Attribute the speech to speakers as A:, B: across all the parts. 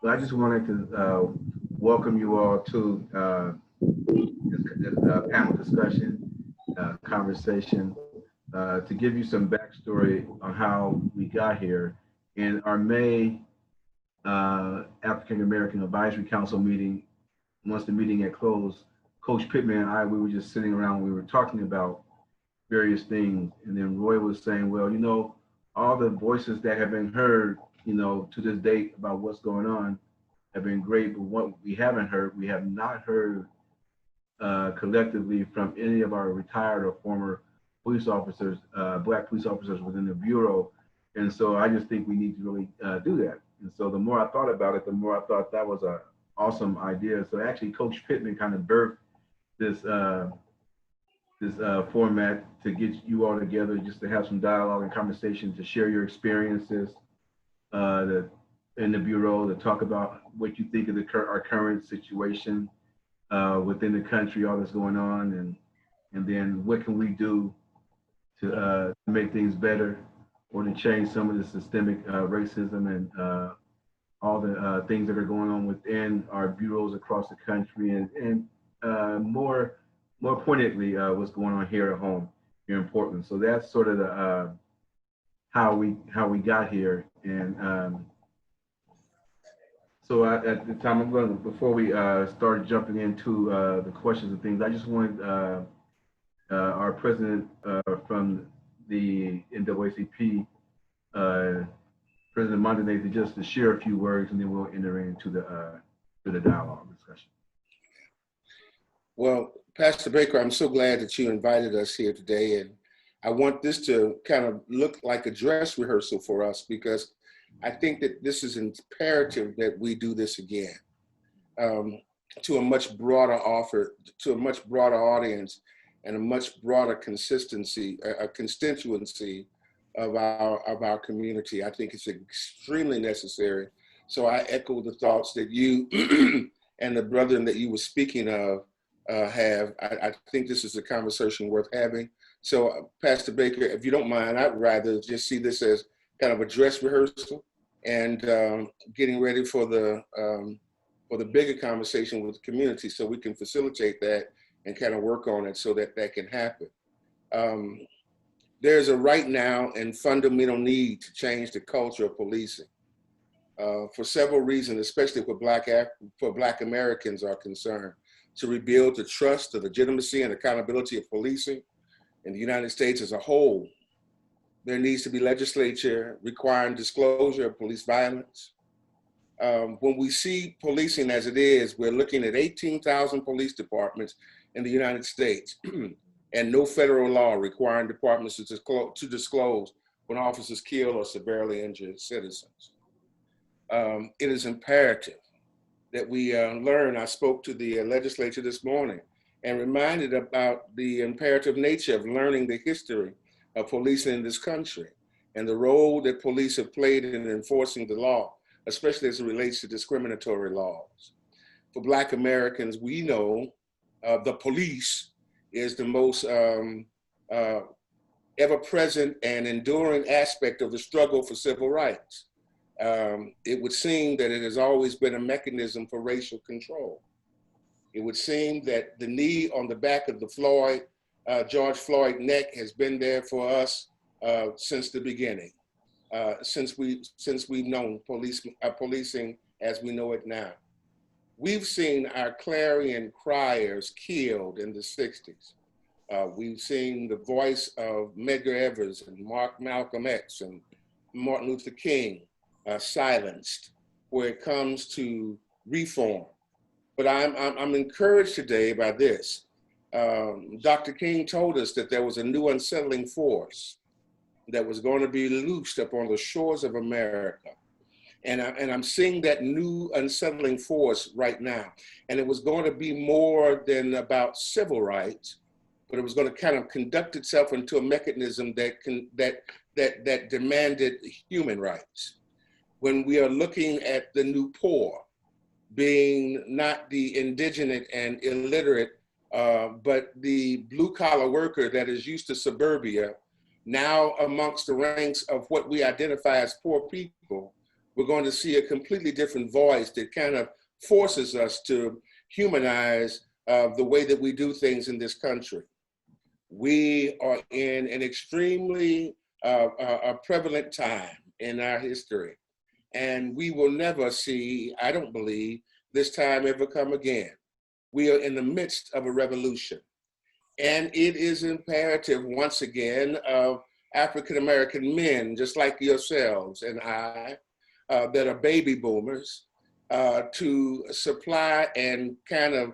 A: I just wanted to welcome you all to this panel discussion, conversation, to give you some backstory on how we got here. In our May African American Advisory Council meeting, once the meeting had closed, Coach Pittman and I, we were just sitting around, we were talking about various things. And then Roy was saying, well, all the voices that have been heard, to this date about what's going on have been great. But what we haven't heard, we have not heard collectively from any of our retired or former police officers, Black police officers within the Bureau. And so I just think we need to really do that. And so the more I thought about it, the more I thought that was an awesome idea. So actually, Coach Pittman kind of birthed this format to get you all together, just to have some dialogue and conversation, to share your experiences in the Bureau, to talk about what you think of our current situation within the country, all that's going on, and then what can we do to make things better, or to change some of the systemic racism and all the things that are going on within our bureaus across the country, and more pointedly, what's going on here at home here in Portland. So that's sort of the how we got here. And so at the time, before we start jumping into the questions and things, I just wanted our president from the NAACP, President Montanez, just to share a few words, and then we'll enter into the dialogue discussion.
B: Well, Pastor Baker, I'm so glad that you invited us here today, and I want this to kind of look like a dress rehearsal for us, because I think that this is imperative that we do this again to a much broader to a much broader audience, and a much broader constituency of our community. I think it's extremely necessary. So I echo the thoughts that you and the brethren that you were speaking of have. I think this is a conversation worth having. So Pastor Baker, if you don't mind, I'd rather just see this as kind of a dress rehearsal, and getting ready for the bigger conversation with the community, so we can facilitate that and kind of work on it so that that can happen. There's a right now and fundamental need to change the culture of policing for several reasons, especially for Black Americans are concerned, to rebuild the trust, the legitimacy, and accountability of policing in the United States as a whole. There needs to be legislation requiring disclosure of police violence. When we see policing as it is, we're looking at 18,000 police departments in the United States, and no federal law requiring departments to disclose when officers kill or severely injure citizens. It is imperative that we learn. I spoke to the legislature this morning and reminded about the imperative nature of learning the history of policing in this country and the role that police have played in enforcing the law, especially as it relates to discriminatory laws. For Black Americans, we know the police is the most ever-present and enduring aspect of the struggle for civil rights. It would seem that it has always been a mechanism for racial control. It would seem that the knee on the back of the George Floyd neck has been there for us since the beginning, since we've known policing as we know it now. We've seen our clarion criers killed in the 60s. We've seen the voice of Medgar Evers and Malcolm X and Martin Luther King silenced where it comes to reform. But I'm encouraged today by this. Dr. King told us that there was a new unsettling force that was going to be loosed upon the shores of America. And I'm seeing that new unsettling force right now. And it was going to be more than about civil rights, but it was going to kind of conduct itself into a mechanism that demanded human rights. When we are looking at the new poor being not the indigenous and illiterate, but the blue-collar worker that is used to suburbia, now amongst the ranks of what we identify as poor people, we're going to see a completely different voice that kind of forces us to humanize the way that we do things in this country. We are in an extremely prevalent time in our history, and we will never see, I don't believe, this time ever come again. We are in the midst of a revolution, and it is imperative, once again, of African-American men, just like yourselves and I, that are baby boomers, to supply and kind of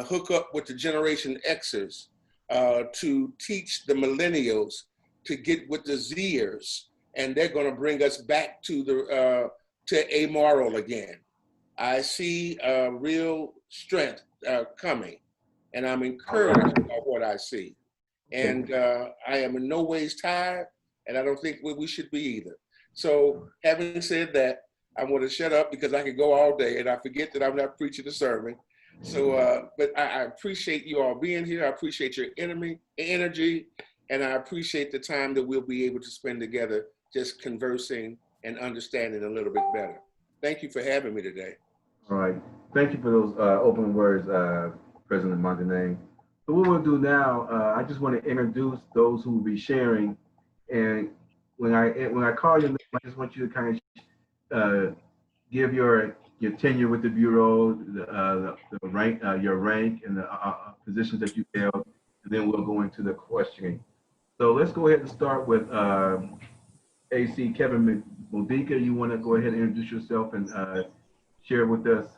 B: hook up with the Generation Xers, to teach the millennials to get with the Zers, and they're going to bring us back to the to amoral again. I see real strength coming, and I'm encouraged by what I see. And I am in no ways tired, and I don't think we should be either. So having said that, I'm going to shut up because I could go all day, and I forget that I'm not preaching a sermon. So, but I appreciate you all being here. I appreciate your energy, and I appreciate the time that we'll be able to spend together just conversing and understanding a little bit better. Thank you for having me today.
A: All right. Thank you for those opening words, President Montanay. So what we'll do now, I just want to introduce those who will be sharing. And when I call your name, I just want you to kind of give your tenure with the Bureau, the rank, your rank, and the positions that you held, and then we'll go into the questioning. So let's go ahead and start with AC Kevin Modica. You want to go ahead and introduce yourself and share with us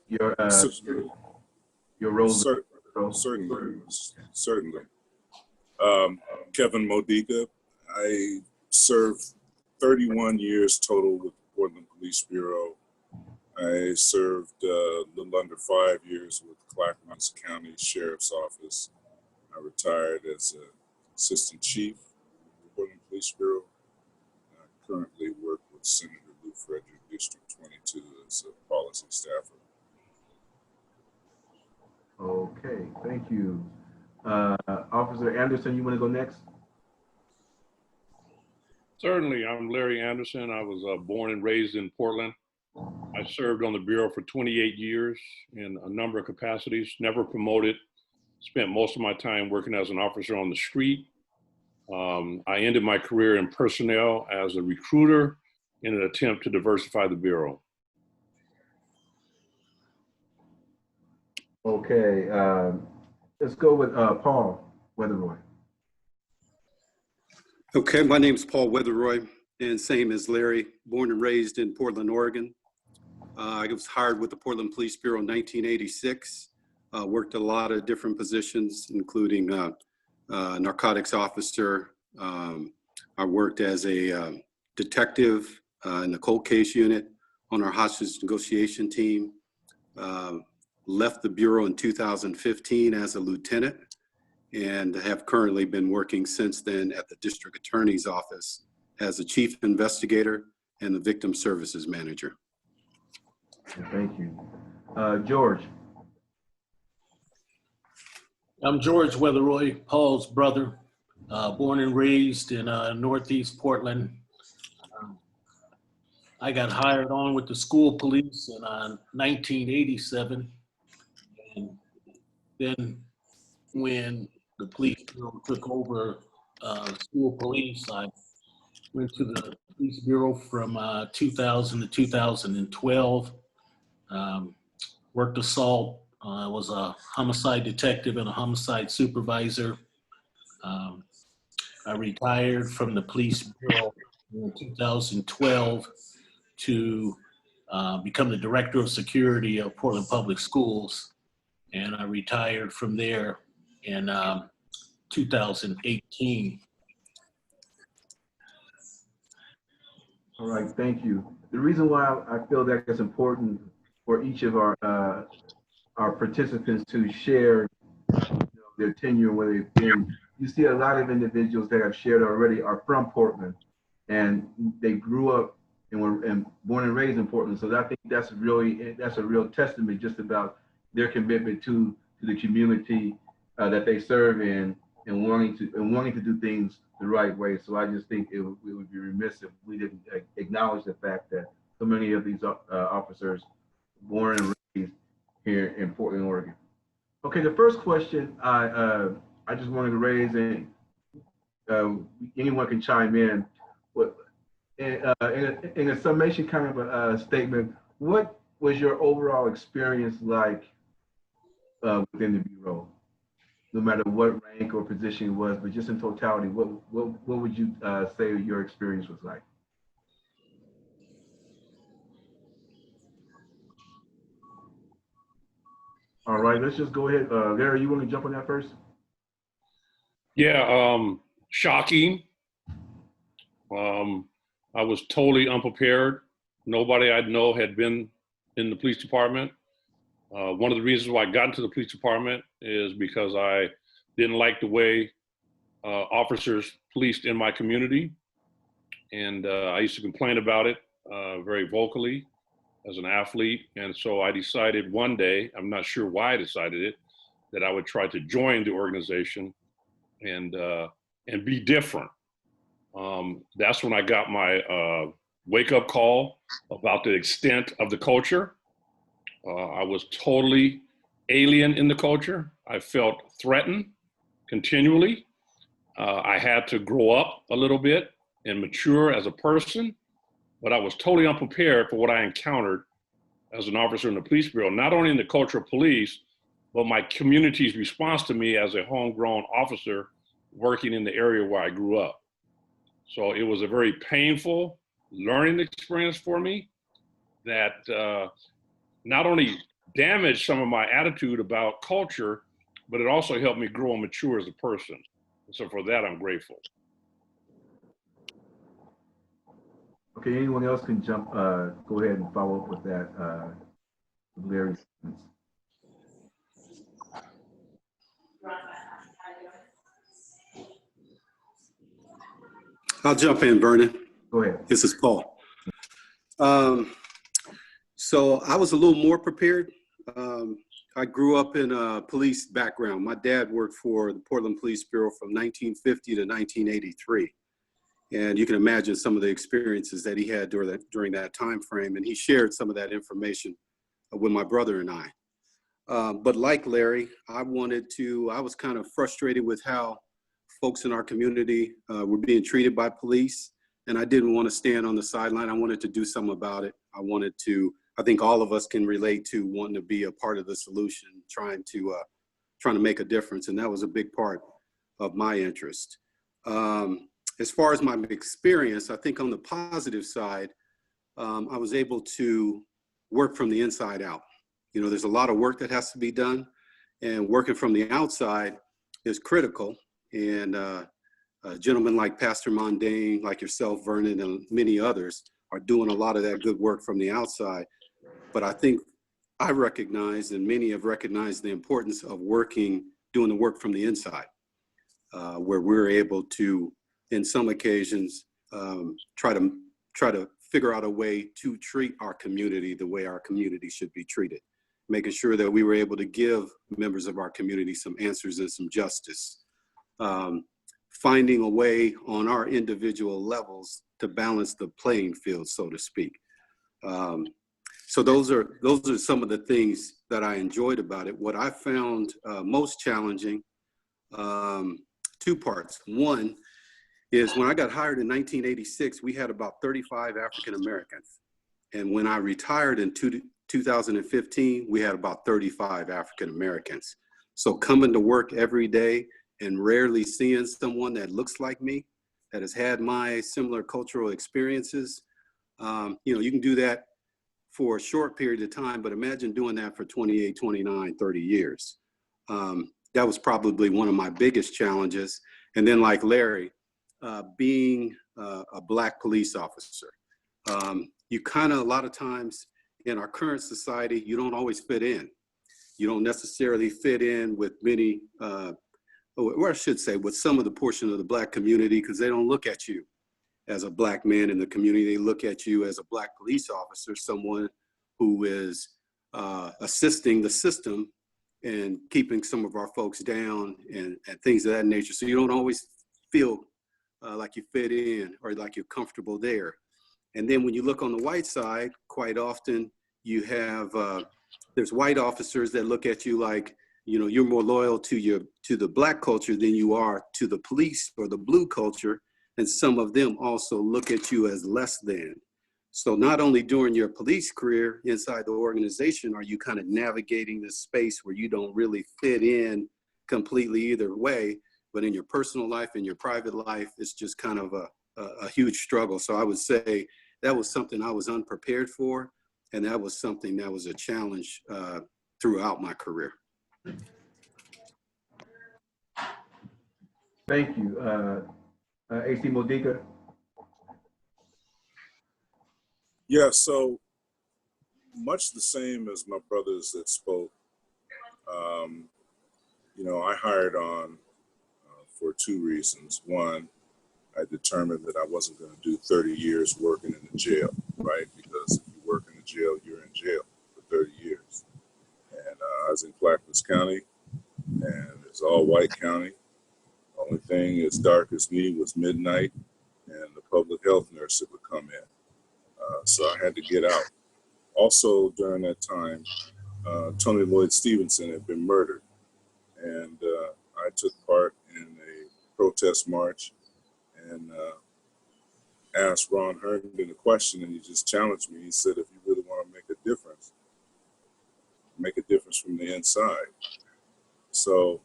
A: your role.
C: Certainly. Kevin Modica. I served 31 years total with the Portland Police Bureau. I served a little under 5 years with Clackamas County Sheriff's Office. I retired as an assistant chief of the Portland Police Bureau. I currently work with Senator Lou Frederick, District 22, as a policy staffer.
A: Okay, thank you. Officer Anderson, you want to go next?
D: Certainly, I'm Larry Anderson. I was born and raised in Portland. I served on the Bureau for 28 years in a number of capacities, never promoted, spent most of my time working as an officer on the street. I ended my career in personnel as a recruiter in an attempt to diversify the Bureau.
A: Okay, let's go with Paul Weatheroy.
E: Okay, my name is Paul Weatheroy, and same as Larry, born and raised in Portland, Oregon. I was hired with the Portland Police Bureau in 1986, worked a lot of different positions, including narcotics officer. I worked as a detective in the cold case unit on our hostage negotiation team. Left the Bureau in 2015 as a lieutenant, and have currently been working since then at the District Attorney's Office as a chief investigator and the victim services manager.
A: Thank you. George.
F: I'm George Weatheroy, Paul's brother, born and raised in Northeast Portland. I got hired on with the school police in 1987. And then when the police bureau took over school police, I went to the police bureau from 2000 to 2012. Worked assault. I was a homicide detective and a homicide supervisor. I retired from the police bureau in 2012 to become the director of security of Portland Public Schools. And I retired from there in 2018.
A: All right, thank you. The reason why I feel that it's important for each of our participants to share their tenure where they've been. You see a lot of individuals that have shared already are from Portland, and they grew up and were born and raised in Portland. So I think that's a real testament just about their commitment to the community that they serve in, and wanting to do things the right way. So I just think it would be remiss if we didn't acknowledge the fact that so many of these officers born and raised here in Portland, Oregon. Okay, the first question I just wanted to raise, and anyone can chime in. What in a summation kind of a statement, what was your overall experience like within the bureau? No matter what rank or position it was, but just in totality, what would you say your experience was like? All right, let's just go ahead. Larry, you want to jump on that first?
D: Yeah, shocking. I was totally unprepared. Nobody I know had been in the police department. One of the reasons why I got into the police department is because I didn't like the way officers policed in my community. And I used to complain about it very vocally as an athlete. And so I decided one day, I'm not sure why I decided it, that I would try to join the organization and be different. That's when I got my wake-up call about the extent of the culture. I was totally alien in the culture. I felt threatened continually. I had to grow up a little bit and mature as a person, but I was totally unprepared for what I encountered as an officer in the police bureau, not only in the culture of police, but my community's response to me as a homegrown officer working in the area where I grew up. So it was a very painful learning experience for me that not only damaged some of my attitude about culture, but it also helped me grow and mature as a person. So for that, I'm grateful.
A: Okay, anyone else can jump, go ahead and follow up with that, Larry.
E: I'll jump in, Vernon.
A: Go ahead.
E: This is Paul. So I was a little more prepared. I grew up in a police background. My dad worked for the Portland Police Bureau from 1950 to 1983. And you can imagine some of the experiences that he had during that time frame. And he shared some of that information with my brother and I. But like Larry, I was kind of frustrated with how folks in our community were being treated by police. And I didn't want to stand on the sideline. I wanted to do something about it. I think all of us can relate to wanting to be a part of the solution, trying to make a difference. And that was a big part of my interest. As far as my experience, I think on the positive side, I was able to work from the inside out. You know, there's a lot of work that has to be done, and working from the outside is critical. And gentlemen like Pastor Mondane, like yourself, Vernon, and many others are doing a lot of that good work from the outside. But I think I recognize, and many have recognized, the importance of doing the work from the inside, where we're able to, in some occasions, try to figure out a way to treat our community the way our community should be treated, making sure that we were able to give members of our community some answers and some justice, finding a way on our individual levels to balance the playing field, so to speak. So those are some of the things that I enjoyed about it. What I found most challenging, two parts. One is when I got hired in 1986, we had about 35 African Americans. And when I retired in 2015, we had about 35 African Americans. So coming to work every day and rarely seeing someone that looks like me, that has had my similar cultural experiences, you can do that for a short period of time, but imagine doing that for 28, 29, 30 years. That was probably one of my biggest challenges. And then like Larry, being a Black police officer, you kind of, a lot of times in our current society, you don't always fit in. You don't necessarily fit in with many, or I should say with some of the portion of the Black community, because they don't look at you as a Black man in the community. They look at you as a Black police officer, someone who is assisting the system and keeping some of our folks down and things of that nature. So you don't always feel like you fit in or like you're comfortable there. And then when you look on the white side, quite often you have, there's white officers that look at you like, you know, you're more loyal to the Black culture than you are to the police or the blue culture. And some of them also look at you as less than. So not only during your police career inside the organization are you kind of navigating this space where you don't really fit in completely either way, but in your personal life and your private life, it's just kind of a huge struggle. So I would say that was something I was unprepared for, and that was something that was a challenge throughout my career.
A: Thank you. AC Modica?
C: Yeah, so much the same as my brothers that spoke. You know, I hired on for two reasons. One, I determined that I wasn't going to do 30 years working in the jail, right? Because if you work in the jail, you're in jail for 30 years. And I was in Clackamas County, and it's all white county. The only thing as dark as me was midnight, and the public health nurse that would come in. So I had to get out. Also, during that time, Tony Lloyd Stevenson had been murdered, and I took part in a protest march and asked Ron Herndon a question, and he just challenged me. He said, if you really want to make a difference from the inside. So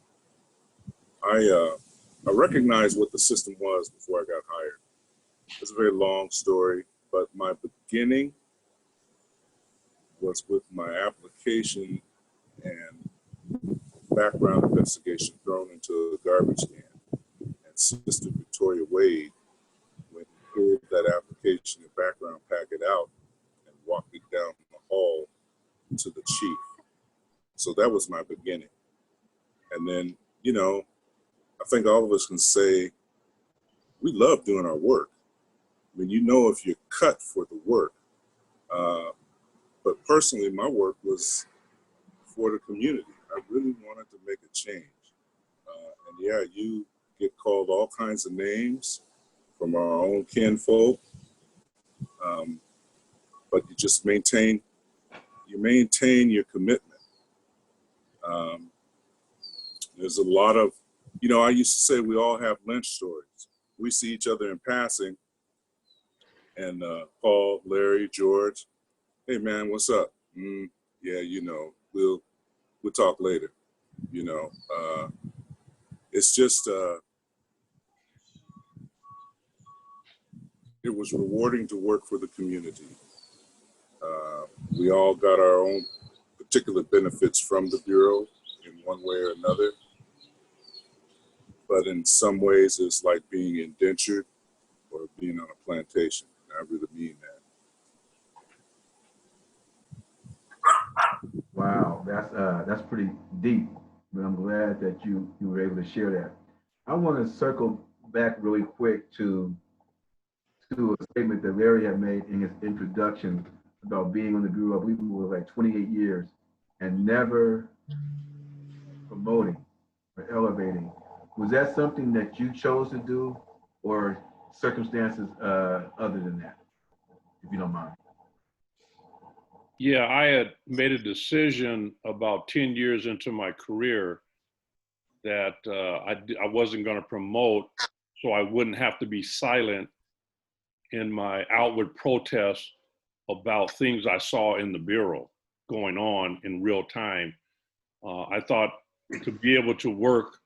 C: I recognized what the system was before I got hired. It's a very long story, but my beginning was with my application and background investigation thrown into a garbage can. And Sister Victoria Wade, when he pulled that application and background packet out and walked it down the hall to the chief. So that was my beginning. And then, you know, I think all of us can say we love doing our work. I mean, you know, if you're cut for the work. But personally, my work was for the community. I really wanted to make a change. And yeah, you get called all kinds of names from our own kinfolk. But you just maintain your commitment. There's a lot of, you know, I used to say we all have lynch stories. We see each other in passing, and Paul, Larry, George, hey man, what's up? Yeah, you know, we'll talk later. You know, it's just it was rewarding to work for the community. We all got our own particular benefits from the Bureau in one way or another. But in some ways, it's like being indentured or being on a plantation. I really mean that.
A: Wow, that's pretty deep, but I'm glad that you were able to share that. I want to circle back really quick to a statement that Larry had made in his introduction about being on the Bureau. I believe it was like 28 years and never promoting or elevating. Was that something that you chose to do, or circumstances other than that, if you don't mind?
D: Yeah, I had made a decision about 10 years into my career that I wasn't going to promote, so I wouldn't have to be silent in my outward protest about things I saw in the Bureau going on in real time. I thought to be able to work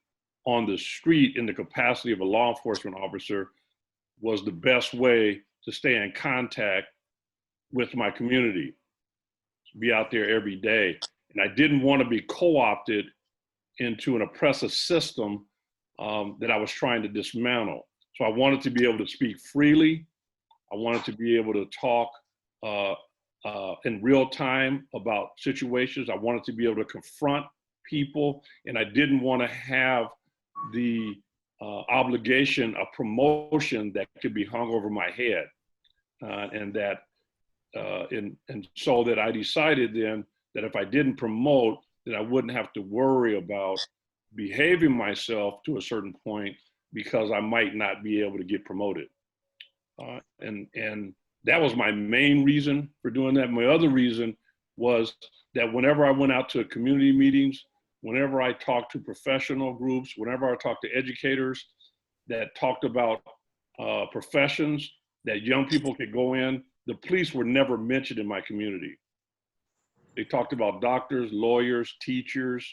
D: on the street in the capacity of a law enforcement officer was the best way to stay in contact with my community, be out there every day. And I didn't want to be co-opted into an oppressive system that I was trying to dismantle. So I wanted to be able to speak freely. I wanted to be able to talk in real time about situations. I wanted to be able to confront people, and I didn't want to have the obligation of promotion that could be hung over my head. And so that I decided then that if I didn't promote, that I wouldn't have to worry about behaving myself to a certain point because I might not be able to get promoted. And that was my main reason for doing that. My other reason was that whenever I went out to community meetings, whenever I talked to professional groups, whenever I talked to educators that talked about professions that young people could go in, the police were never mentioned in my community. They talked about doctors, lawyers, teachers,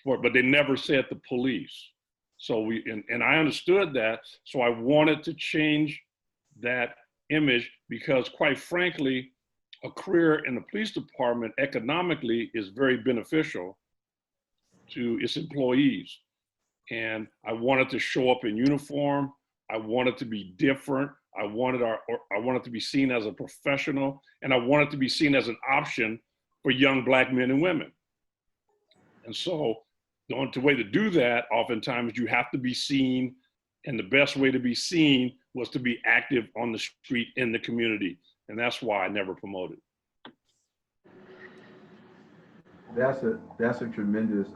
D: but they never said the police. So and I understood that, so I wanted to change that image because, quite frankly, a career in the police department economically is very beneficial to its employees. And I wanted to show up in uniform. I wanted to be different. I wanted to be seen as a professional, and I wanted to be seen as an option for young Black men and women. And so the only way to do that, oftentimes you have to be seen, and the best way to be seen was to be active on the street in the community. And that's why I never promoted.
A: That's a tremendous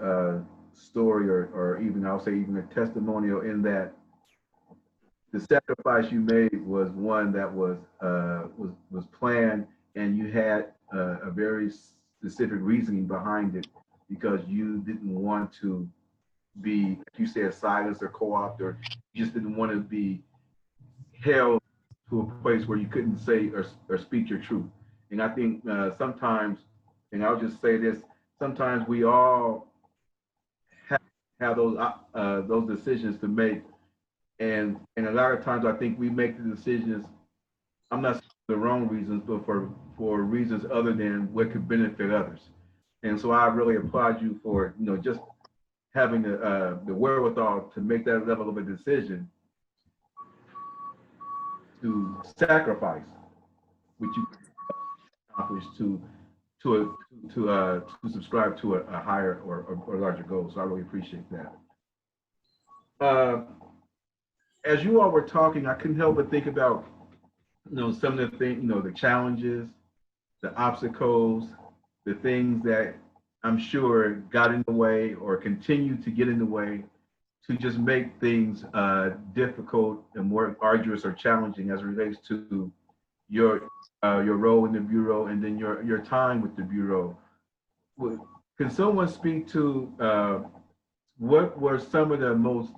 A: story, or even I'll say even a testimonial, in that the sacrifice you made was one that was planned, and you had a very specific reasoning behind it, because you didn't want to be, like you said, silenced or co-opted, or you just didn't want to be held to a place where you couldn't say or speak your truth. And I think sometimes, and I'll just say this, sometimes we all have those decisions to make, and a lot of times I think we make the decisions, I'm not saying the wrong reasons, but for reasons other than what could benefit others. And so I really applaud you for, just having the wherewithal to make that level of a decision, to sacrifice, which you accomplished to subscribe to a higher or larger goal. So I really appreciate that. As you all were talking, I couldn't help but think about, some of the things, the challenges, the obstacles, the things that I'm sure got in the way or continue to get in the way to just make things difficult and more arduous or challenging as it relates to your role in the Bureau, and then your time with the Bureau. Can someone speak to what were some of the most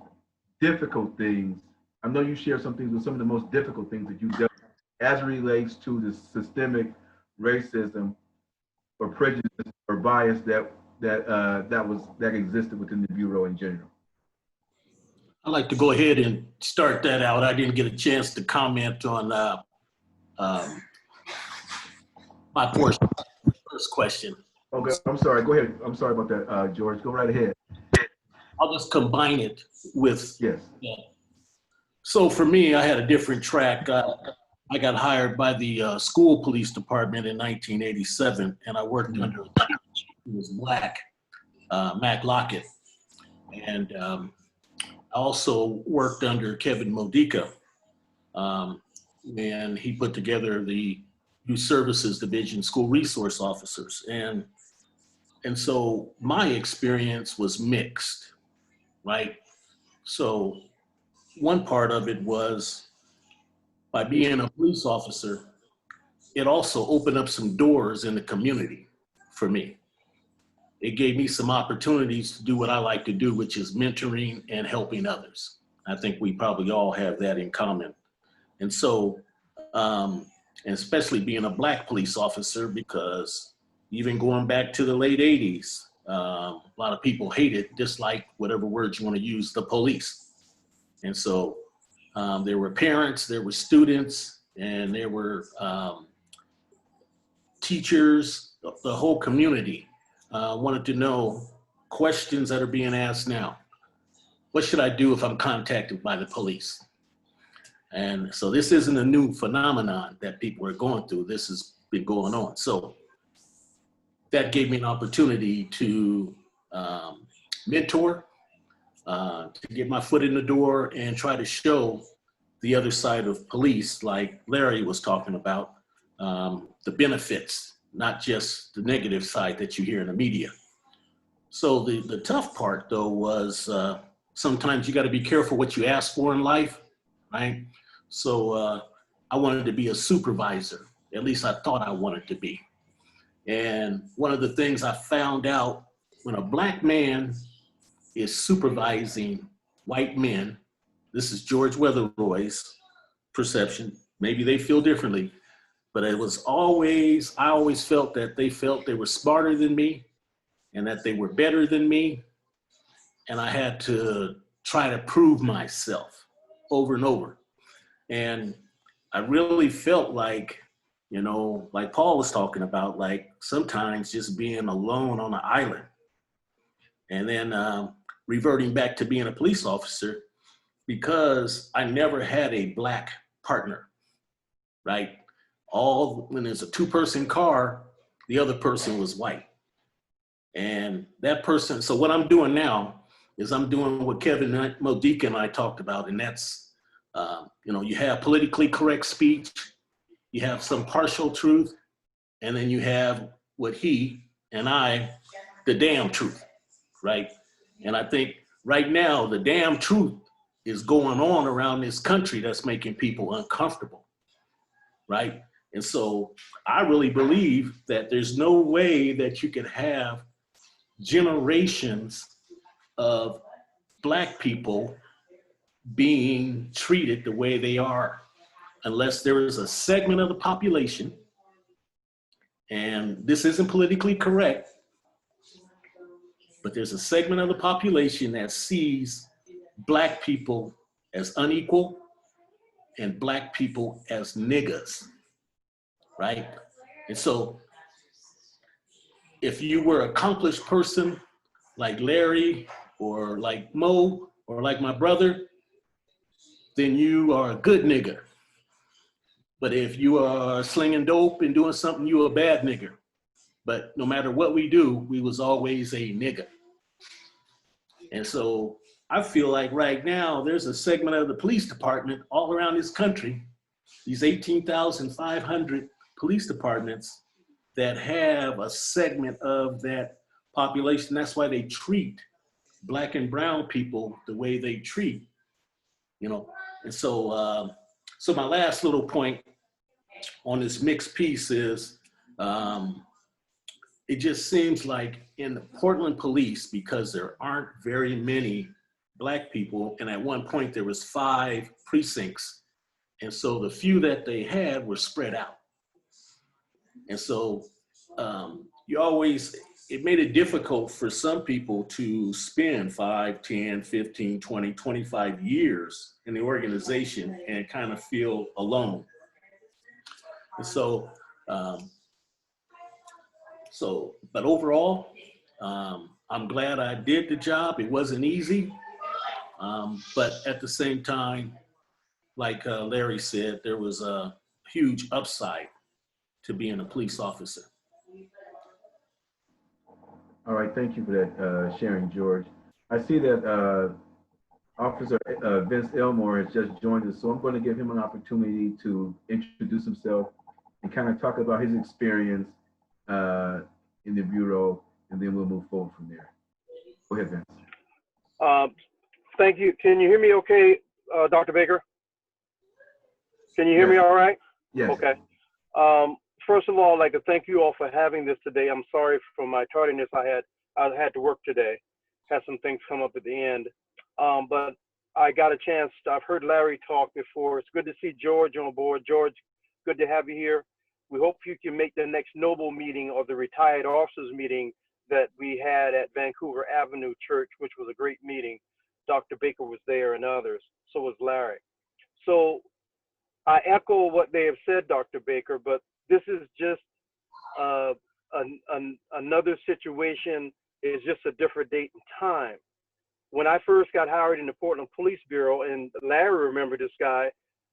A: difficult things? I know you share some things, with some of the most difficult things that you dealt with as it relates to the systemic racism or prejudice or bias that existed within the Bureau in general.
F: I'd like to go ahead and start that out. I didn't get a chance to comment on my portion. First question.
A: Okay, I'm sorry. Go ahead. I'm sorry about that, George. Go right ahead.
F: I'll just combine it with.
A: Yes.
F: So for me, I had a different track. I got hired by the school police department in 1987, and I worked under a chief who was Black, Mac Lockett. And I also worked under Kevin Modica, and he put together the Youth Services Division School Resource Officers. And so my experience was mixed, right? So one part of it was, by being a police officer, it also opened up some doors in the community for me. It gave me some opportunities to do what I like to do, which is mentoring and helping others. I think we probably all have that in common. And so, and especially being a Black police officer, because even going back to the late 80s, a lot of people hated, dislike, whatever words you want to use, the police. And so there were parents, there were students, and there were teachers, the whole community wanted to know questions that are being asked now. What should I do if I'm contacted by the police? And so this isn't a new phenomenon that people are going through. This has been going on. So that gave me an opportunity to mentor, to get my foot in the door and try to show the other side of police, like Larry was talking about, the benefits, not just the negative side that you hear in the media. So the tough part though was sometimes you got to be careful what you ask for in life, right? So I wanted to be a supervisor. At least I thought I wanted to be. And one of the things I found out, when a black man is supervising white men, this is George Weatherroy's perception. Maybe they feel differently, but it was always, I always felt that they felt they were smarter than me and that they were better than me. And I had to try to prove myself over and over. And I really felt like, you know, like Paul was talking about, like sometimes just being alone on an island and then reverting back to being a police officer because I never had a black partner, right? When there's a two-person car, the other person was white. And that person, so what I'm doing now is I'm doing what Kevin Modica and I talked about, and that's, you know, you have politically correct speech, you have some partial truth, and then you have what he and I, the damn truth, right? And I think right now, the damn truth is going on around this country that's making people uncomfortable, right? And so I really believe that there's no way that you could have generations of black people being treated the way they are unless there is a segment of the population, and this isn't politically correct, but there's a segment of the population that sees black people as unequal and black people as niggas, right? And so if you were an accomplished person like Larry or like Mo or like my brother, then you are a good nigga. But if you are slinging dope and doing something, you a bad nigga. But no matter what we do, we was always a nigga. And so I feel like right now there's a segment of the police department all around this country, these 18,500 police departments that have a segment of that population. That's why they treat black and brown people the way they treat, you know. And so, so my last little point on this mixed piece is, it just seems like in the Portland police, because there aren't very many black people, and at one point there was 5 precincts, and so the few that they had were spread out. And so it made it difficult for some people to spend 5, 10, 15, 20, 25 years in the organization and kind of feel alone. And so, but overall, I'm glad I did the job. It wasn't easy, but at the same time, like Larry said, there was a huge upside to being a police officer.
A: All right, thank you for that sharing, George. I see that Officer Vince Elmore has just joined us, so I'm going to give him an opportunity to introduce himself and kind of talk about his experience in the Bureau, and then we'll move forward from there. Go ahead, Vince.
G: Thank you. Can you hear me okay, Dr. Baker? Can you hear me all right?
A: Yes.
G: Okay. First of all, I'd like to thank you all for having this today. I'm sorry for my tardiness. I had to work today. Had some things come up at the end. But I got a chance. I've heard Larry talk before. It's good to see George on board. George, good to have you here. We hope you can make the next Noble meeting or the retired officers meeting that we had at Vancouver Avenue Church, which was a great meeting. Dr. Baker was there and others. So was Larry. So I echo what they have said, Dr. Baker, but this is just another situation. Is just a different date and time. When I first got hired in the Portland Police Bureau, and Larry remembered this guy,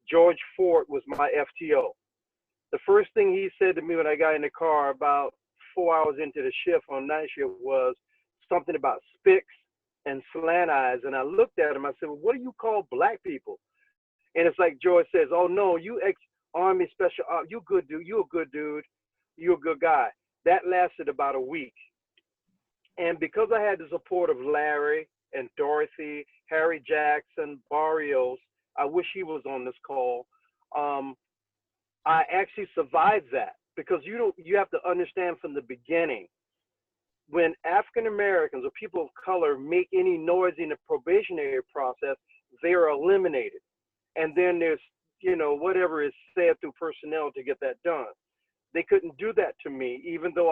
G: George Fort was my FTO. The first thing he said to me when I got in the car about 4 hours into the shift on night shift was something about spics and slant eyes. And I looked at him, I said, well, what do you call black people? And it's like George says, oh no, you ex-Army Special Ops, you good dude, you a good dude, you a good guy. That lasted about a week. And because I had the support of Larry and Dorothy, Harry Jackson, Barrios, I wish he was on this call. I actually survived that, because you have to understand from the beginning, when African Americans or people of color make any noise in the probationary process, they are eliminated. And then there's, whatever is said through personnel to get that done. They couldn't do that to me, even though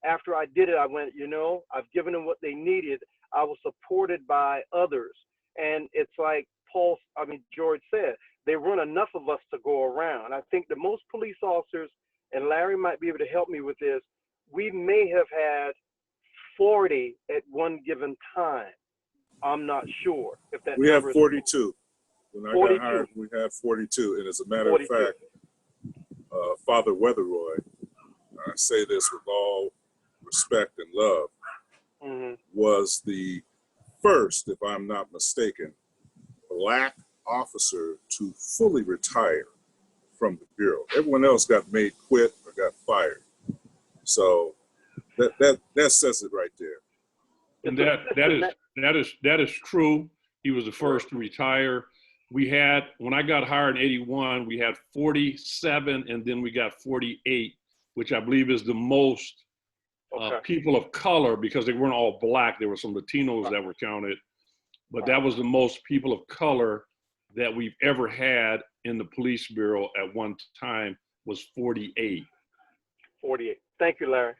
G: after I did it, I went, I've given them what they needed. I was supported by others. And it's like George said, they weren't enough of us to go around. I think the most police officers, and Larry might be able to help me with this, we may have had 40 at one given time. I'm not sure if that
C: We have
G: number is
C: 42. When I
G: 42.
C: got hired, we had 42. And as a matter
G: 42.
C: of fact, Father Weatheroy, I say this with all respect and love, was the first, if I'm not mistaken, Black officer to fully retire from the Bureau. Everyone else got made quit or got fired. So that says it right there.
D: And that is true. He was the first to retire. When I got hired in 81, we had 47, and then we got 48, which I believe is the most people of color, because they weren't all Black. There were some Latinos that were counted, but that was the most people of color that we've ever had in the police bureau at one time, was 48.
G: 48. Thank you, Larry.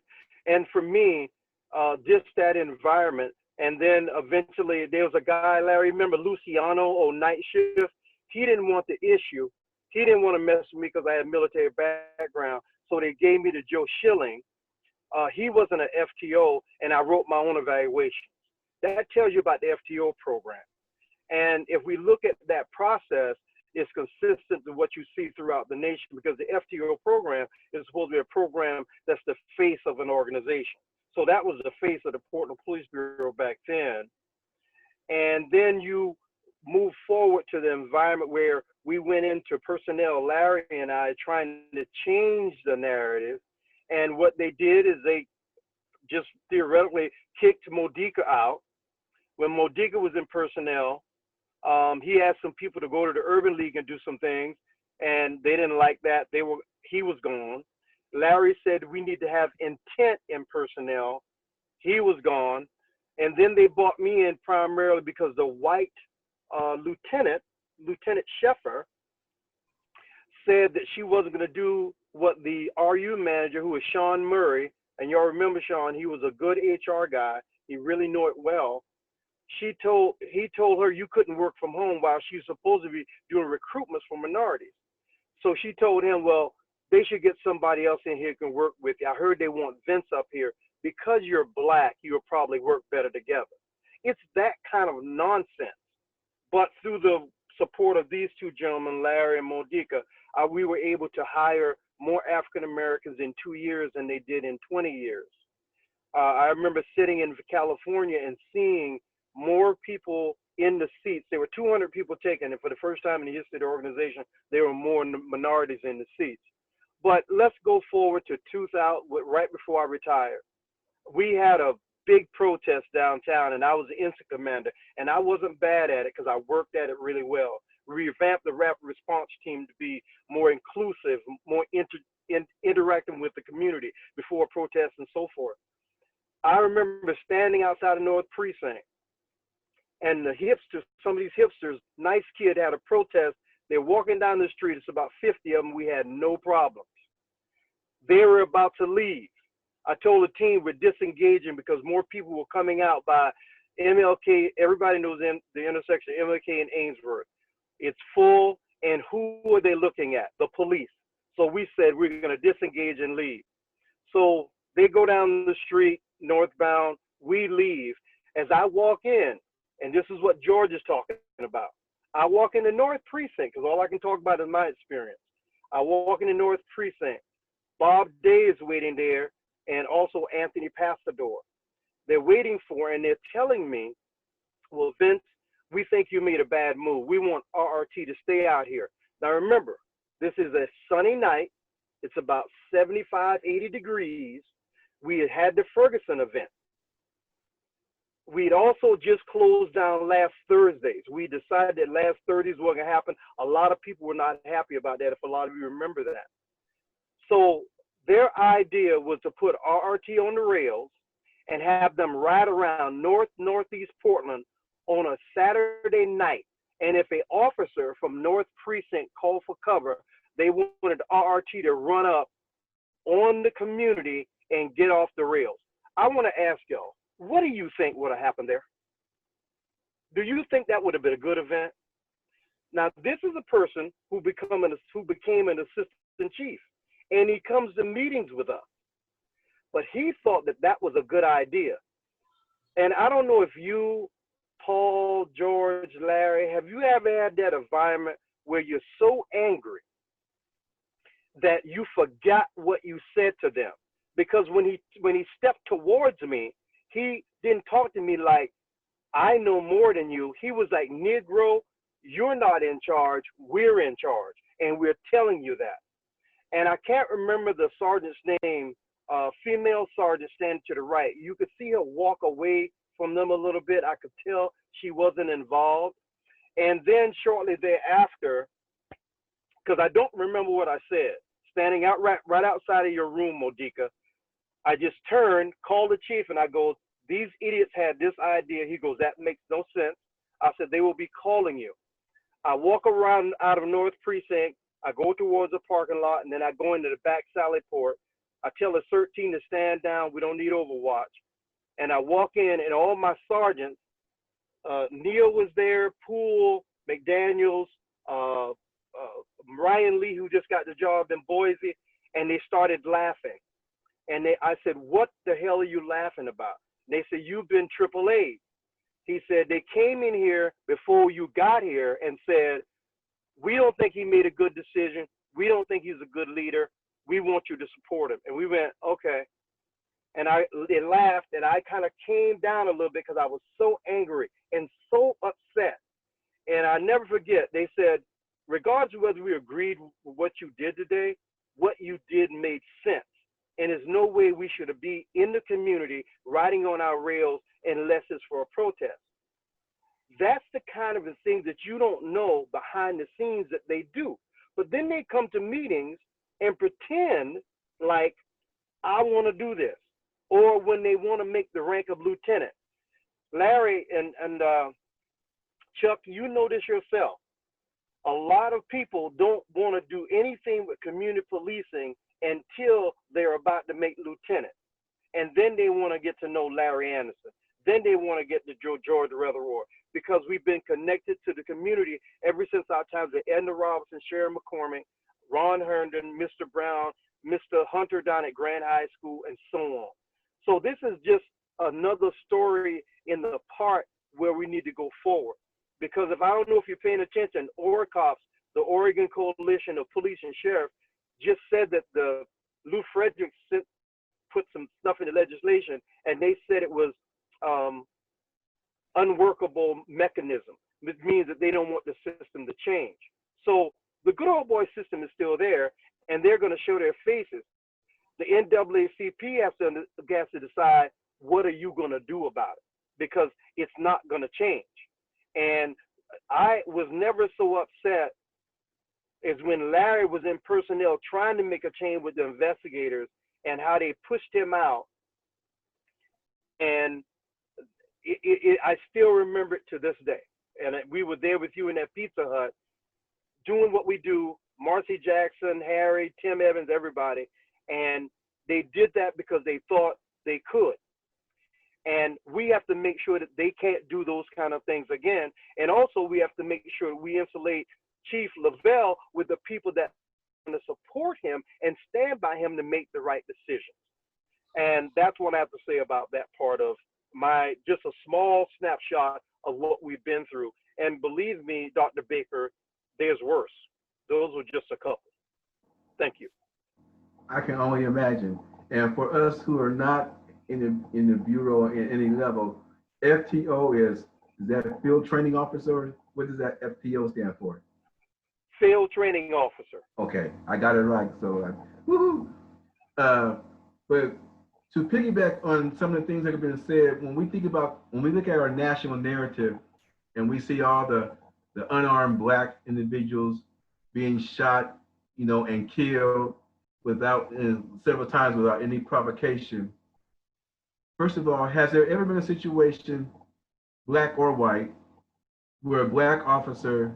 G: And for me, just that environment. And then eventually there was a guy, Larry, remember Luciano on night shift? He didn't want the issue. He didn't want to mess with me because I had military background. So they gave me to Joe Schilling. He wasn't an FTO, and I wrote my own evaluation. That tells you about the FTO program. And if we look at that process, it's consistent with what you see throughout the nation, because the FTO program is supposed to be a program that's the face of an organization. So that was the face of the Portland Police Bureau back then. And then you move forward to the environment where we went into personnel, Larry and I, trying to change the narrative. And what they did is they just theoretically kicked Modica out. When Modica was in personnel, he asked some people to go to the Urban League and do some things, and they didn't like that. He was gone. Larry said we need to have intent in personnel. He was gone. And then they brought me in primarily because the white Lieutenant Sheffer, said that she wasn't going to do what the RU manager, who was Sean Murray, and y'all remember Sean, he was a good HR guy. He really knew it well. He told her you couldn't work from home while she was supposed to be doing recruitments for minorities. So she told him, well, they should get somebody else in here who can work with you. I heard they want Vince up here. Because you're Black, you'll probably work better together. It's that kind of nonsense. But through the support of these two gentlemen, Larry and Modica, we were able to hire more African Americans in 2 years than they did in 20 years. I remember sitting in California and seeing more people in the seats. There were 200 people taken, and for the first time in the history of the organization, there were more minorities in the seats. But let's go forward to 2000, right before I retired. We had a big protest downtown, and I was the incident commander, and I wasn't bad at it because I worked at it really well. We revamped the rapid response team to be more inclusive, more interacting with the community before protests and so forth. I remember standing outside of North Precinct, and the hipsters, some of these hipsters, nice kid had a protest. They're walking down the street. It's about 50 of them. We had no problems. They were about to leave. I told the team we're disengaging because more people were coming out by MLK. Everybody knows the intersection of MLK and Ainsworth. It's full, and who are they looking at? The police. So we said we're going to disengage and leave. So they go down the street northbound. We leave. As I walk in, and this is what George is talking about, I walk in the North Precinct, because all I can talk about is my experience. I walk in the North Precinct. Bob Day is waiting there, and also Anthony Pastador. They're waiting for, and they're telling me, well, Vince, we think you made a bad move. We want RRT to stay out here. Now remember, this is a sunny night. It's about 75, 80 degrees. We had the Ferguson event. we'd also just closed down last Thursdays. We decided that last Thursdays wasn't gonna happen. A lot of people were not happy about that, if a lot of you remember that. So their idea was to put RRT on the rails and have them ride around northeast Portland on a Saturday night. And if an officer from North Precinct called for cover, they wanted the RRT to run up on the community and get off the rails. I want to ask y'all, what do you think would have happened there? Do you think that would have been a good event? Now, this is a person who became an assistant chief, and he comes to meetings with us. But he thought that that was a good idea. And I don't know if you, Paul, George, Larry, have you ever had that environment where you're so angry that you forgot what you said to them? Because when he stepped towards me, he didn't talk to me like, I know more than you. He was like, Negro, you're not in charge, we're in charge, and we're telling you that. And I can't remember the sergeant's name, female sergeant standing to the right. You could see her walk away from them a little bit. I could tell she wasn't involved. And then shortly thereafter, because I don't remember what I said, standing out right outside of your room, Modica, I just turned, called the chief, and I go, these idiots had this idea. He goes, that makes no sense. I said, they will be calling you. I walk around out of North Precinct. I go towards the parking lot, and then I go into the back sally port. I tell the 13 to stand down. We don't need Overwatch. And I walk in, and all my sergeants, Neil was there, Poole, McDaniels, Ryan Lee, who just got the job in Boise, and they started laughing. And I said, what the hell are you laughing about? And they said, you've been AAA. He said, they came in here before you got here and said, we don't think he made a good decision. We don't think he's a good leader. We want you to support him. And we went, okay. And they laughed, and I kind of came down a little bit because I was so angry and so upset. And I never forget, they said, regardless of whether we agreed with what you did today, what you did made sense. And there's no way we should be in the community riding on our rails unless it's for a protest. That's the kind of thing that you don't know behind the scenes that they do. But then they come to meetings and pretend like, I want to do this. Or when they want to make the rank of lieutenant. Larry and Chuck, you know this yourself. A lot of people don't want to do anything with community policing until they're about to make lieutenant. And then they want to get to know Larry Anderson. Then they want to get to George Reservoir, because we've been connected to the community ever since our times at Edna Robinson, Sharon McCormick, Ron Herndon, Mr. Brown, Mr. Hunter down at Grand High School, and so on. So this is just another story in the part where we need to go forward. Because if I don't know if you're paying attention, ORCOPS, the Oregon Coalition of Police and Sheriff, just said that the Lou Fredericks put some stuff in the legislation, and they said it was unworkable mechanism. It means that they don't want the system to change. So the good old boy system is still there, and they're going to show their faces. The NAACP has to decide, what are you going to do about it? Because it's not going to change. And I was never so upset as when Larry was in personnel trying to make a change with the investigators and how they pushed him out. And I still remember it to this day. And we were there with you in that Pizza Hut doing what we do, Marcy Jackson, Harry, Tim Evans, everybody. And they did that because they thought they could. And we have to make sure that they can't do those kind of things again. And also we have to make sure we insulate Chief Lavelle with the people that are going to support him and stand by him to make the right decisions. And that's what I have to say about that part of my, just a small snapshot of what we've been through. And believe me, Dr. Baker, there's worse. Those were just a couple. Thank you.
A: I can only imagine. And for us who are not in the bureau at any level, FTO is that a field training officer? What does that FTO stand for?
G: Field training officer.
A: Okay, I got it right. So, woohoo! But to piggyback on some of the things that have been said, when we look at our national narrative and we see all the unarmed Black individuals being shot, and killed several times without any provocation. First of all, has there ever been a situation, Black or white, where a Black officer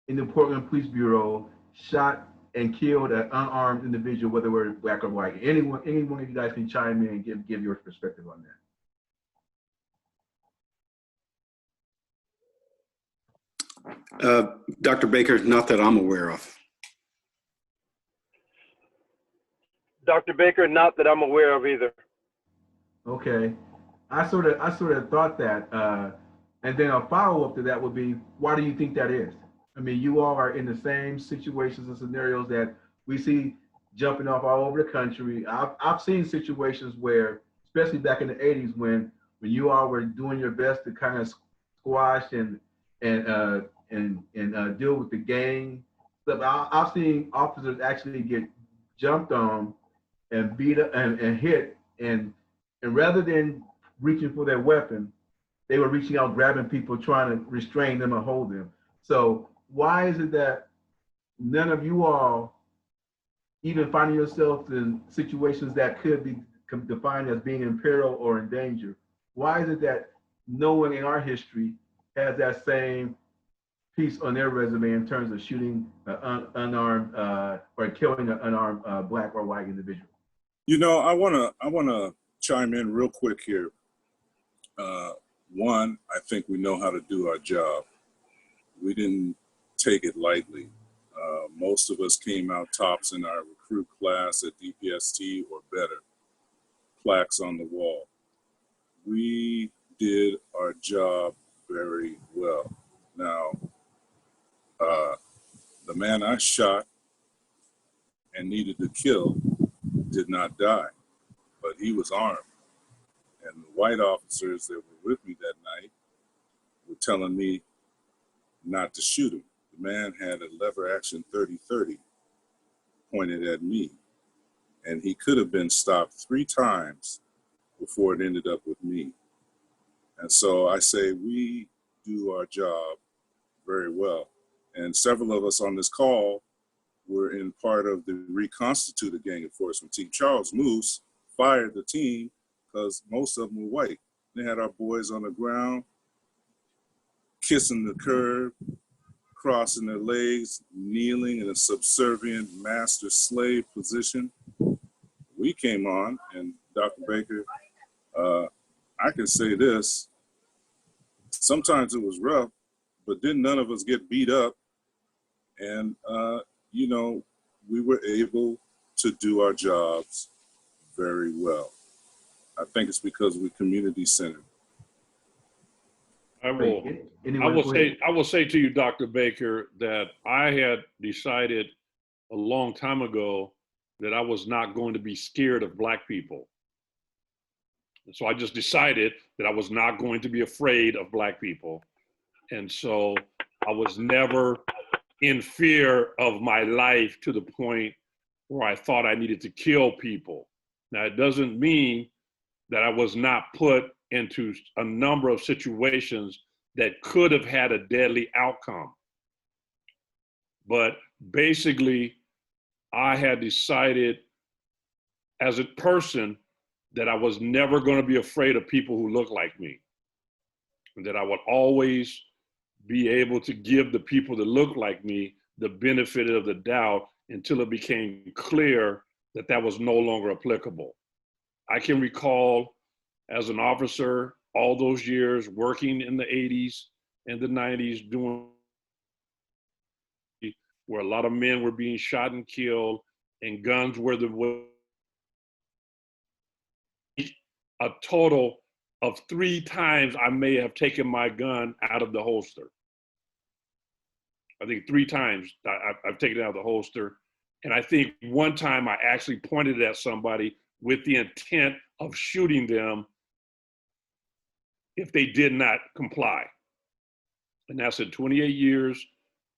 A: in the Portland Police Bureau shot and killed an unarmed individual, whether we're Black or white? Any one of you guys can chime in and give your perspective on that.
E: Dr. Baker, not that I'm aware of.
G: Dr. Baker, not that I'm aware of either.
A: Okay, I sort of thought that, and then a follow up to that would be, why do you think that is? I mean, you all are in the same situations and scenarios that we see jumping off all over the country. I've seen situations where, especially back in the '80s, when you all were doing your best to kind of squash and deal with the gang stuff. I've seen officers actually get jumped on and beat up and hit, and rather than reaching for their weapon, they were reaching out, grabbing people, trying to restrain them and hold them. So why is it that none of you all even finding yourself in situations that could be defined as being in peril or in danger? Why is it that no one in our history has that same piece on their resume in terms of shooting an unarmed or killing an unarmed Black or white individual?
C: I wanna chime in real quick here. One, I think we know how to do our job. We didn't take it lightly. Most of us came out tops in our recruit class at DPST or better, plaques on the wall. We did our job very well. Now, the man I shot and needed to kill did not die, but he was armed. And the white officers that were with me that night were telling me not to shoot him. The man had a lever action 30-30 pointed at me, and he could have been stopped 3 times before it ended up with me. And so I say we do our job very well. And several of us on this call were in part of the reconstituted gang enforcement team. Charles Moose fired the team because most of them were white. They had our boys on the ground, kissing the curb, crossing their legs, kneeling in a subservient master-slave position. We came on, and Dr. Baker, I can say this, sometimes it was rough, but then none of us get beat up. And, we were able to do our jobs very well. I think it's because we're community centered.
D: I will say to you, Dr. Baker, that I had decided a long time ago that I was not going to be scared of Black people. And so I just decided that I was not going to be afraid of Black people. And so I was never in fear of my life to the point where I thought I needed to kill people. Now, it doesn't mean that I was not put into a number of situations that could have had a deadly outcome. But basically, I had decided as a person that I was never going to be afraid of people who look like me, and that I would always be able to give the people that look like me the benefit of the doubt until it became clear that that was no longer applicable. I can recall as an officer all those years working in the 80s and the 90s, doing where a lot of men were being shot and killed and guns were a total of 3 times I may have taken my gun out of the holster. I think 3 times I've taken it out of the holster. And I think one time I actually pointed it at somebody with the intent of shooting them if they did not comply. And that's in 28 years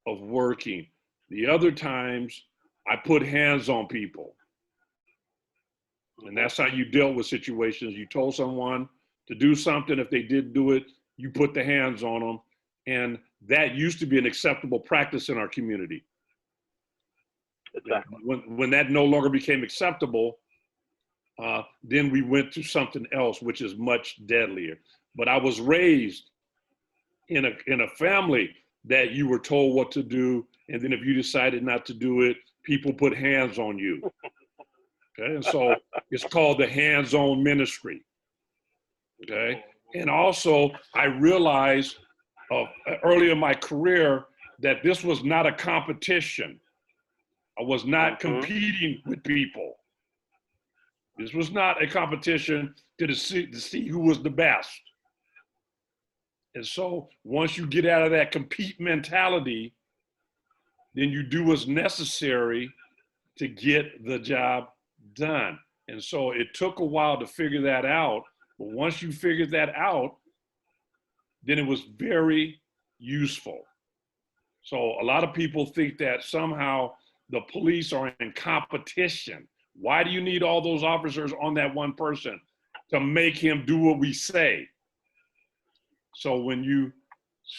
D: of working. The other times I put hands on people. And that's how you dealt with situations. You told someone to do something. If they didn't do it, you put the hands on them. And that used to be an acceptable practice in our community.
G: Exactly.
D: When that no longer became acceptable, then we went to something else, which is much deadlier. But I was raised in a family that you were told what to do, and then if you decided not to do it, people put hands on you. Okay, and so it's called the hands-on ministry. Okay, and also I realized early in my career that this was not a competition. I was not competing with people. This was not a competition to see who was the best. And so once you get out of that compete mentality, then you do what's necessary to get the job done. And so it took a while to figure that out. But once you figured that out, then it was very useful. So a lot of people think that somehow the police are in competition. Why do you need all those officers on that one person? To make him do what we say. So when you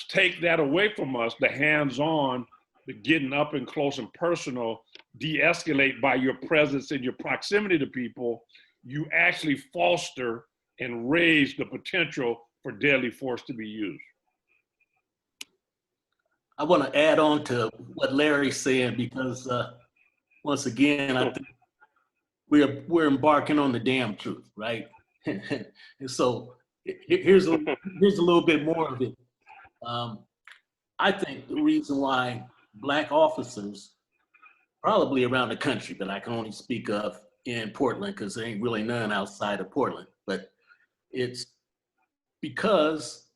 D: take that away from us, the hands-on, the getting up and close and personal, de-escalate by your presence and your proximity to people, you actually foster and raise the potential for deadly force to be used.
F: I want to add on to what Larry's saying because once again, I think we're embarking on the damn truth, right? And so here's a little bit more of it. I think the reason why Black officers, probably around the country, but I can only speak of in Portland because there ain't really none outside of Portland, but it's because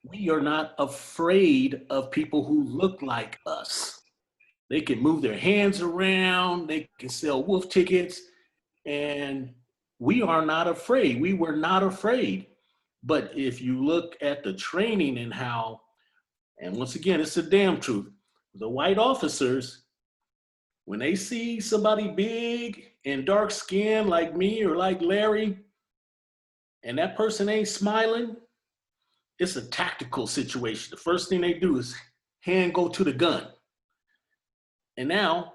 F: we are not afraid of people who look like us. They can move their hands around, they can sell wolf tickets, and we are not afraid. We were not afraid. But if you look at the training and how, and once again, it's the damn truth, the white officers, when they see somebody big and dark skinned like me or like Larry, and that person ain't smiling, it's a tactical situation. The first thing they do is hand go to the gun. And now,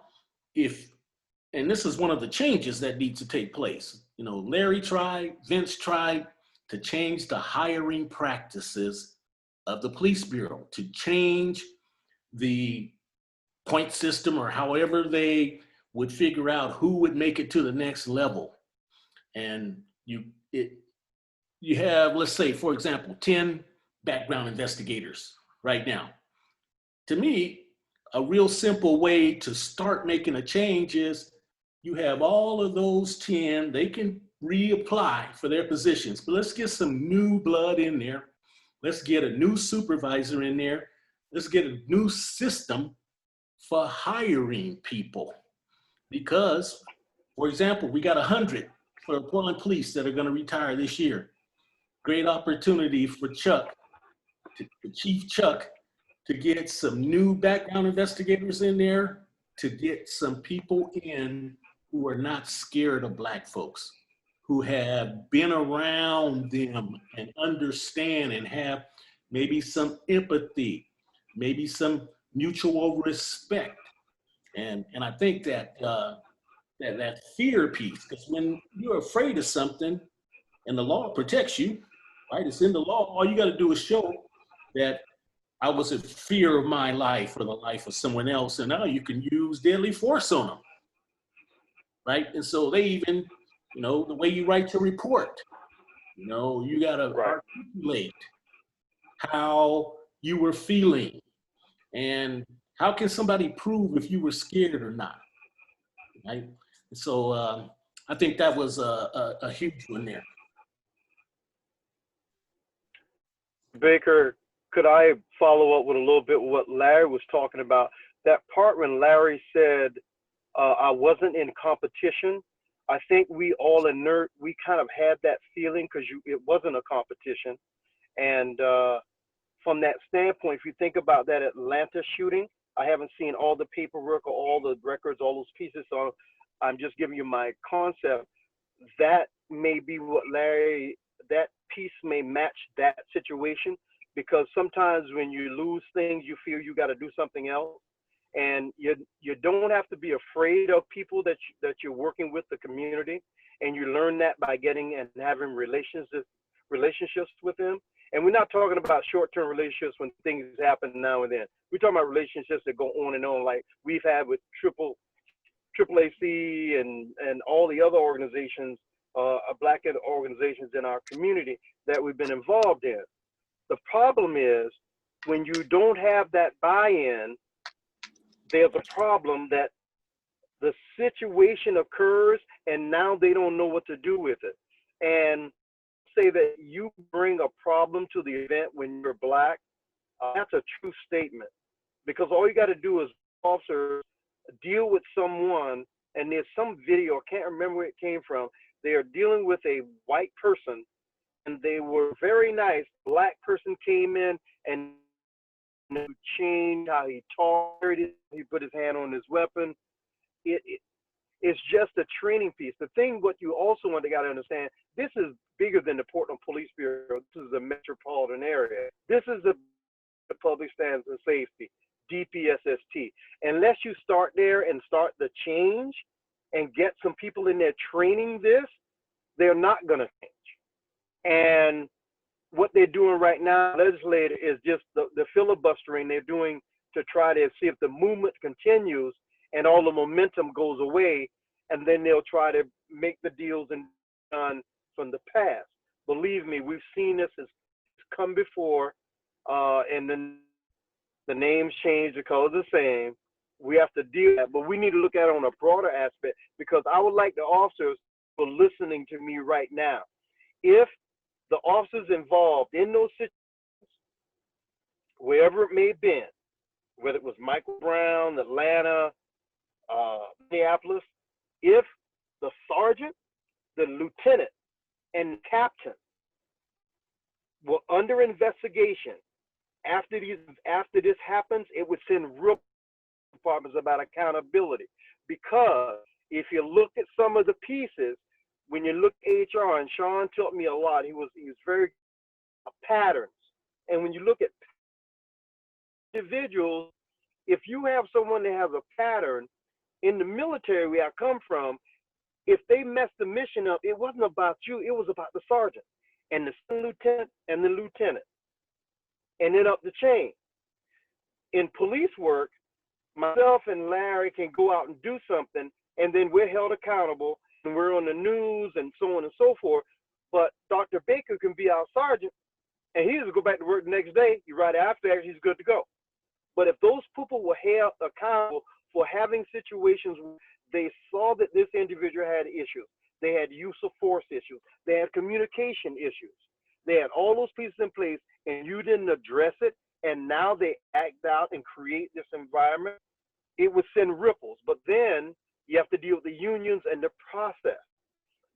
F: and this is one of the changes that needs to take place. You know, Larry tried, Vince tried to change the hiring practices of the police bureau, to change the point system or however they would figure out who would make it to the next level. And you have, let's say, for example, 10 background investigators right now. To me, a real simple way to start making a change is you have all of those 10, they can reapply for their positions, but let's get some new blood in there. Let's get a new supervisor in there. Let's get a new system for hiring people. Because, for example, we got 100 for Portland Police that are going to retire this year. Great opportunity for Chuck, Chief Chuck, to get some new background investigators in there, to get some people in who are not scared of Black folks, who have been around them and understand and have maybe some empathy, maybe some mutual respect. And I think that that fear piece, because when you're afraid of something and the law protects you, right? It's in the law. All you got to do is show that I was in fear of my life or the life of someone else, and now you can use deadly force on them, right? And so they even, you know, the way you write your report, you know, you got to articulate how you were feeling, and how can somebody prove if you were scared or not, right? And so I think that was a huge one there.
G: Baker, could I follow up with a little bit of what Larry was talking about? That part when Larry said, I wasn't in competition, I think we all inert, we kind of had that feeling because it wasn't a competition. And from that standpoint, if you think about that Atlanta shooting, I haven't seen all the paperwork or all the records, all those pieces, so I'm just giving you my concept. that may be what Larry, that piece may match that situation, because sometimes when you lose things, you feel you got to do something else. And you don't have to be afraid of people that you're working with, the community, and you learn that by getting and having relationships with them. And we're not talking about short-term relationships when things happen now and then. We're talking about relationships that go on and on, like we've had with AAAC and all the other organizations, Black organizations in our community that we've been involved in. The problem is when you don't have that buy-in, there's a problem that the situation occurs and now they don't know what to do with it. And say that you bring a problem to the event when you're Black, that's a true statement, because all you got to do is officers deal with someone, and there's some video, I can't remember where it came from, they are dealing with a white person and they were very nice. Black person came in and changed how he talked, he put his hand on his weapon. It's just a training piece. The thing, what you also want to got to understand, this is bigger than the Portland Police Bureau. This is a metropolitan area. This is the Public Standards and Safety, DPSST. Unless you start there and start the change and get some people in there training this, they're not going to change. And what they're doing right now, legislature, is just the filibustering they're doing to try to see if the movement continues and all the momentum goes away, and then they'll try to make the deals and done from the past. Believe me, we've seen this, it's come before, and then the names change, the colors the same. We have to deal with that, but we need to look at it on a broader aspect, because I would like the officers for listening to me right now. If the officers involved in those situations, wherever it may have been, whether it was Michael Brown, Atlanta, Minneapolis, if the sergeant, the lieutenant, and the captain were under investigation after this happens, it would send real departments about accountability. Because if you look at some of the pieces, when you look at HR, and Sean taught me a lot, he was very patterns. And when you look at individuals, if you have someone that has a pattern, in the military where I come from, if they messed the mission up, it wasn't about you, it was about the sergeant and the lieutenant and the lieutenant, and then up the chain. In police work, myself and Larry can go out and do something, and then we're held accountable, and we're on the news and so on and so forth. But Dr. Baker can be our sergeant, and he just go back to work the next day. You right after that, he's good to go. But if those people were held accountable for having situations where they saw that this individual had issues, they had use of force issues, they had communication issues, they had all those pieces in place, and you didn't address it, and now they act out and create this environment, it would send ripples. But then you have to deal with the unions and the process.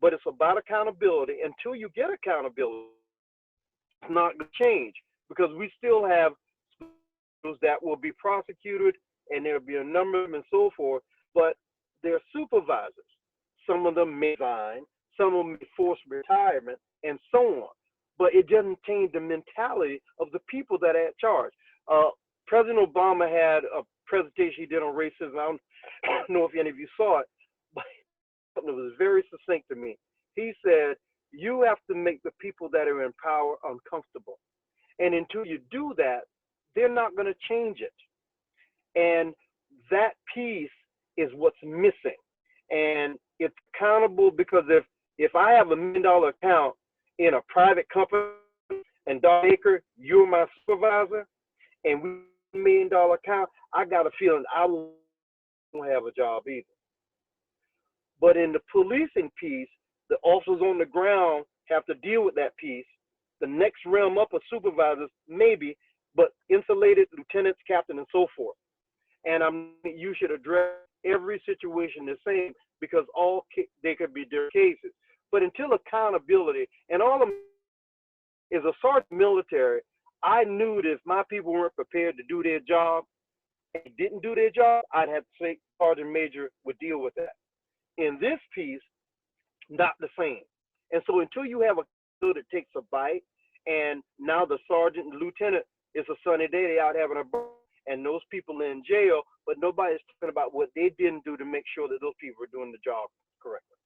G: But it's about accountability. Until you get accountability, it's not going to change, because we still have schools that will be prosecuted, and there'll be a number of them and so forth, but they're supervisors. Some of them may resign, some of them may force retirement, and so on. But it doesn't change the mentality of the people that are at charge. President Obama had a presentation he did on racism. I don't know if any of you saw it, but it was very succinct to me. He said, you have to make the people that are in power uncomfortable. And until you do that, they're not going to change it. And that piece is what's missing. And it's accountable, because if I have $1 million account in a private company, and Dr. Baker, you're my supervisor, and we $1 million account, I got a feeling I won't have a job either. But in the policing piece, the officers on the ground have to deal with that piece. The next realm up of supervisors, maybe, but insulated lieutenants, captain, and so forth. And you should address every situation the same, because they could be their cases. But until accountability, and all of them is a sergeant military, I knew that if my people weren't prepared to do their job and didn't do their job, I'd have to say sergeant major would deal with that. In this piece, not the same. And so until you have a crew that takes a bite, and now the sergeant and lieutenant, it's a sunny day, they out having a burn, and those people in jail, but nobody's talking about what they didn't do to make sure that those people are doing the job correctly.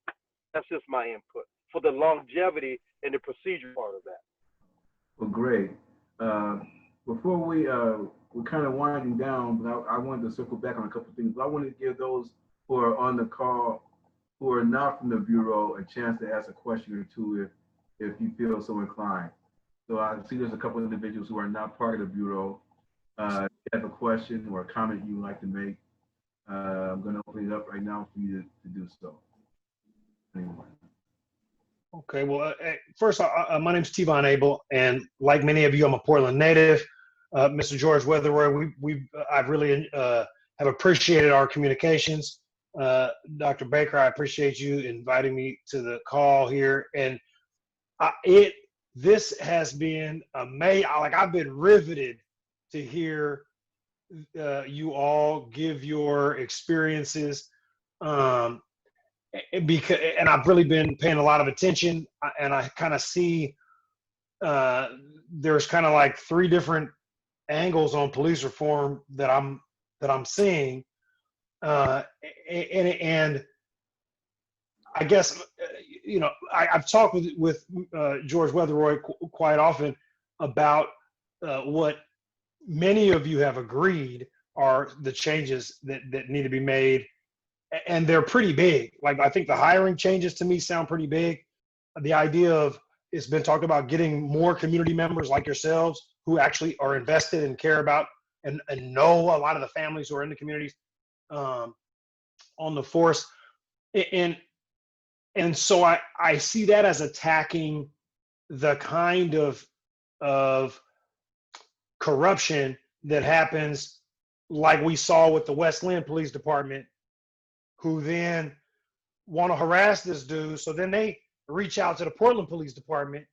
G: That's just my input for the longevity and the procedure part of that.
A: Well, great. Before we're kind of winding down, but I wanted to circle back on a couple of things. I want to give those who are on the call who are not from the Bureau a chance to ask a question or two if you feel so inclined. So I see there's a couple of individuals who are not part of the Bureau. If you have a question or a comment you would like to make, I'm going to open it up right now for you to do so. Anyone?
H: Okay, well, first, my name's T-Von Abel, and like many of you, I'm a Portland native. Mr. George Weatherroy, I've really have appreciated our communications. Dr. Baker, I appreciate you inviting me to the call here, and this has been amazing. Like, I've been riveted to hear you all give your experiences. And I've really been paying a lot of attention, and I kind of see there's kind of like 3 different angles on police reform that I'm seeing, and I guess I've talked with George Weatherroy quite often about what many of you have agreed are the changes that need to be made. And they're pretty big. Like, I think the hiring changes to me sound pretty big. The idea of, it's been talked about getting more community members like yourselves who actually are invested and care about and know a lot of the families who are in the communities on the force. And so I see that as attacking the kind of corruption that happens, like we saw with the West Lynn Police Department, who then want to harass this dude. So then they reach out to the Portland Police Department,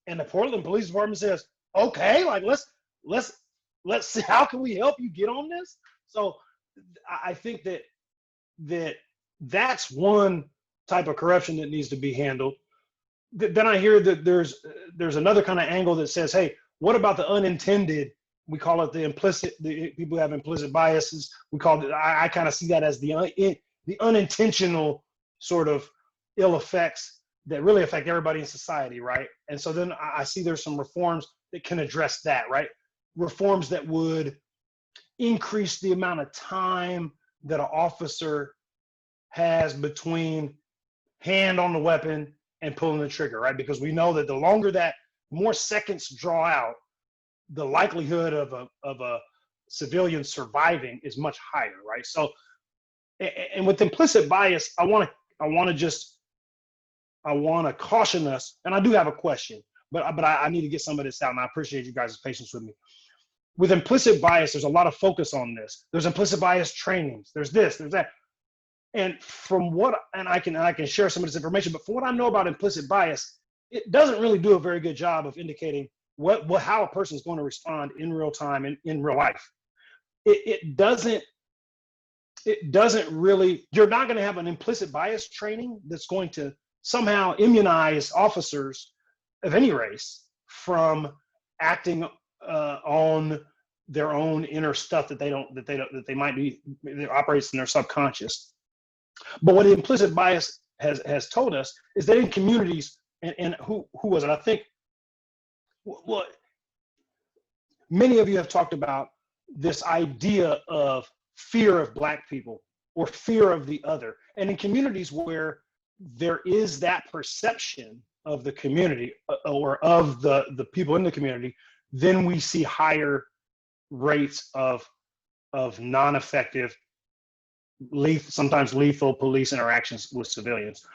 H: and the Portland Police Department says, okay, like, let's see, how can we help you get on this? So I think that's one type of corruption that needs to be handled. Then I hear that there's another kind of angle that says, hey, what about the unintended? We call it the people who have implicit biases. We call it, I kind of see that as the unintentional sort of ill effects that really affect everybody in society, right? And so then I see there's some reforms that can address that, right? Reforms that would increase the amount of time that an officer has between hand on the weapon and pulling the trigger, right? Because we know that the longer that, more seconds draw out, the likelihood of a civilian surviving is much higher, right? So, and with implicit bias, I want to caution us, and I do have a question, but I need to get some of this out, and I appreciate you guys' patience with me. With implicit bias, there's a lot of focus on this. There's implicit bias trainings. There's this, there's that. And I can share some of this information, but from what I know about implicit bias, it doesn't really do a very good job of indicating how a person is going to respond in real time and in real life. It doesn't really, you're not going to have an implicit bias training that's going to somehow immunize officers of any race from acting on their own inner stuff that they might be, that operates in their subconscious. But what implicit bias has told us is that in communities, and who was it? I think, well, many of you have talked about this idea of fear of Black people or fear of the other. And in communities where there is that perception of the community or of the people in the community, then we see higher rates of non-effective, sometimes lethal police interactions with civilians.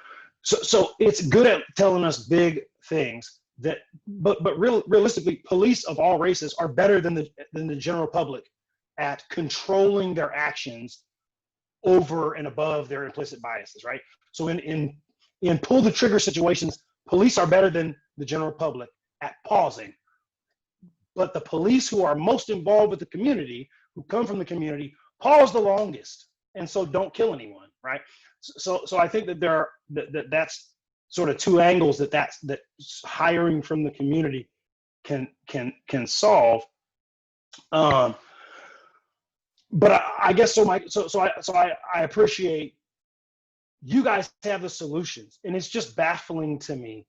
H: So it's good at telling us big things that, but realistically, police of all races are better than the general public at controlling their actions over and above their implicit biases, right? So in pull the trigger situations, police are better than the general public at pausing. But the police who are most involved with the community, who come from the community, pause the longest, and so don't kill anyone, right? So I think that that's sort of two angles that hiring from the community can solve. But I guess so. I appreciate you guys have the solutions, and it's just baffling to me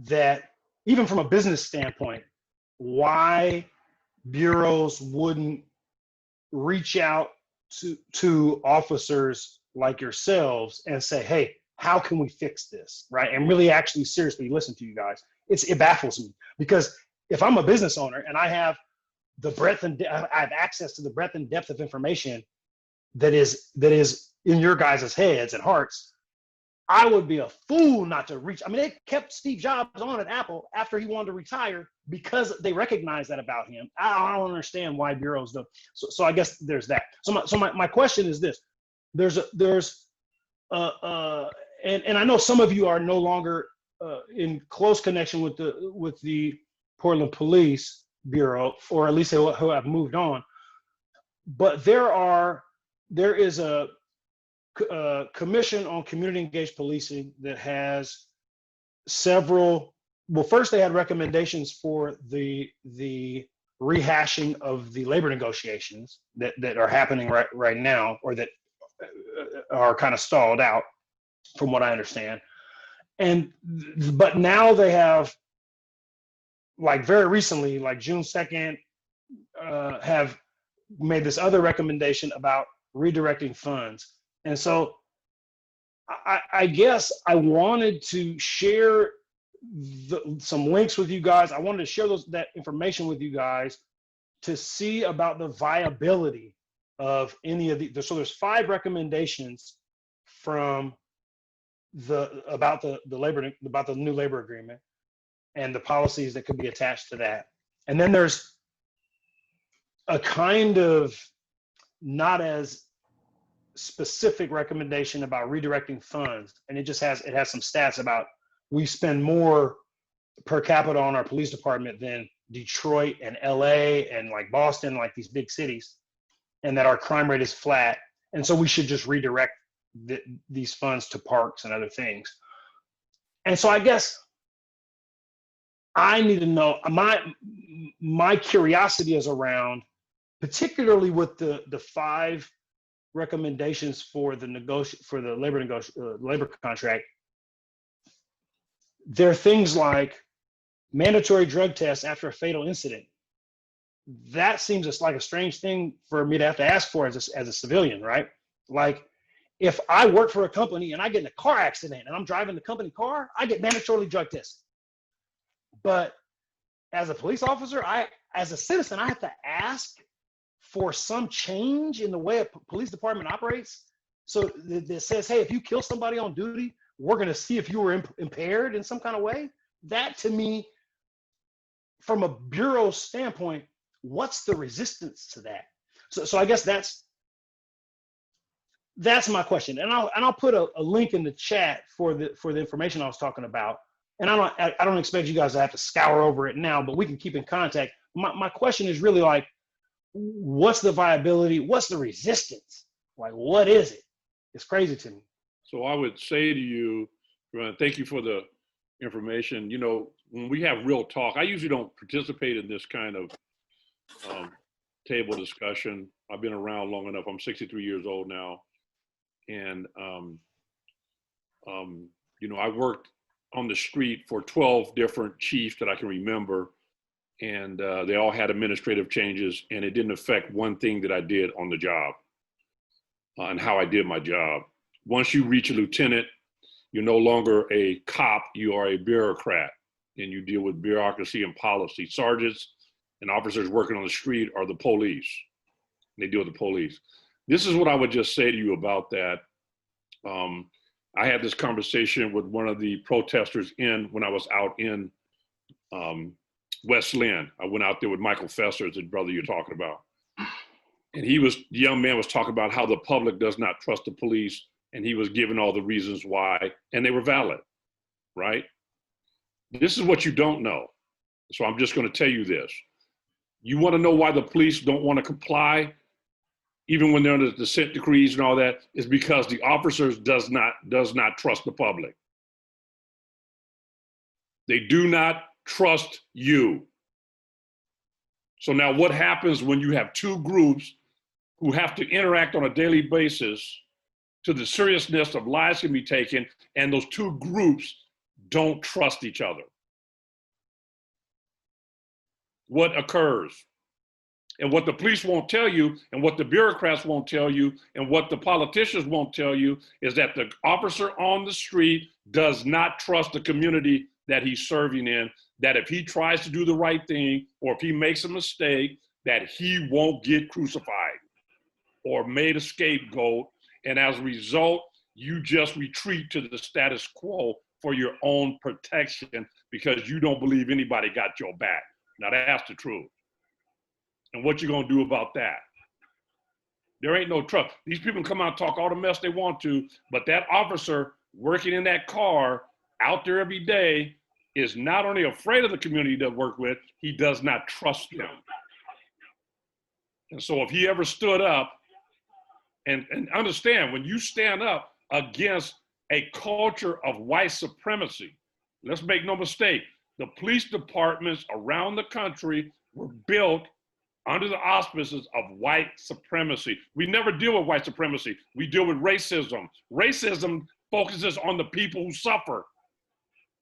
H: that even from a business standpoint, why bureaus wouldn't reach out to officers like yourselves and say, hey, how can we fix this, right? And really actually seriously listen to you guys. It baffles me, because if I'm a business owner and I have the breadth and I have access to the breadth and depth of information that is in your guys' heads and hearts, I would be a fool not to reach. I mean, they kept Steve Jobs on at Apple after he wanted to retire because they recognized that about him. I don't understand why bureaus don't. So I guess there's that. So my question is this: and I know some of you are no longer in close connection with the Portland Police Bureau, or at least who have moved on. But there is a Commission on Community Engaged Policing that has several. Well, first they had recommendations for the rehashing of the labor negotiations that are happening right now, or that are kind of stalled out, from what I understand. But now they have, like very recently, like June 2nd, have made this other recommendation about redirecting funds. And so I guess I wanted to share some links with you guys. I wanted to share that information with you guys to see about the viability of any of the. So there's 5 recommendations from about the new labor agreement and the policies that could be attached to that. And then there's a kind of not as specific recommendation about redirecting funds, and it has some stats about we spend more per capita on our police department than Detroit and LA and like Boston, like these big cities, and that our crime rate is flat, and so we should just redirect these funds to parks and other things. And so I guess I need to know, my curiosity is around, particularly with the 5 recommendations for the labor contract. There are things like mandatory drug tests after a fatal incident. That seems just like a strange thing for me to have to ask for as a civilian, right? Like, if I work for a company and I get in a car accident and I'm driving the company car, I get mandatorily drug tested. But as a police officer, as a citizen, I have to ask for some change in the way a police department operates. So that says, hey, if you kill somebody on duty, we're going to see if you were impaired in some kind of way. That, to me, from a bureau standpoint, what's the resistance to that? So I guess that's my question. And I'll put a link in the chat for the information I was talking about. And I don't expect you guys to have to scour over it now, but we can keep in contact. My question is really like, what's the viability? What's the resistance? Like, what is it? It's crazy to me.
D: So I would say to you, thank you for the information. You know, when we have real talk, I usually don't participate in this kind of table discussion. I've been around long enough. I'm 63 years old now. And, you know, I worked on the street for 12 different chiefs that I can remember. And they all had administrative changes, and it didn't affect one thing that I did on the job and how I did my job. Once you reach a lieutenant, you're no longer a cop, you are a bureaucrat, and you deal with bureaucracy and policy. Sergeants and officers working on the street are the police. They deal with the police. This is what I would just say to you about that. I had this conversation with one of the protesters when I was out in West Lynn. I went out there with Michael Fester, the brother you're talking about. And the young man was talking about how the public does not trust the police, and he was giving all the reasons why, and they were valid, right? This is what you don't know. So I'm just going to tell you this. You want to know why the police don't want to comply, even when they're under the consent decrees and all that, is because the officers does not trust the public. They do not trust you. So now what happens when you have two groups who have to interact on a daily basis to the seriousness of lives can be taken, and those two groups don't trust each other? What occurs? And what the police won't tell you, and what the bureaucrats won't tell you, and what the politicians won't tell you is that the officer on the street does not trust the community that he's serving in, that if he tries to do the right thing, or if he makes a mistake, that he won't get crucified or made a scapegoat. And as a result, you just retreat to the status quo for your own protection because you don't believe anybody got your back. Now that's the truth. And what you gonna do about that? There ain't no trust. These people come out and talk all the mess they want to, but that officer working in that car out there every day is not only afraid of the community that work with, he does not trust them. And so if he ever stood up, and understand, when you stand up against a culture of white supremacy, let's make no mistake, the police departments around the country were built under the auspices of white supremacy. We never deal with white supremacy. We deal with racism. Racism focuses on the people who suffer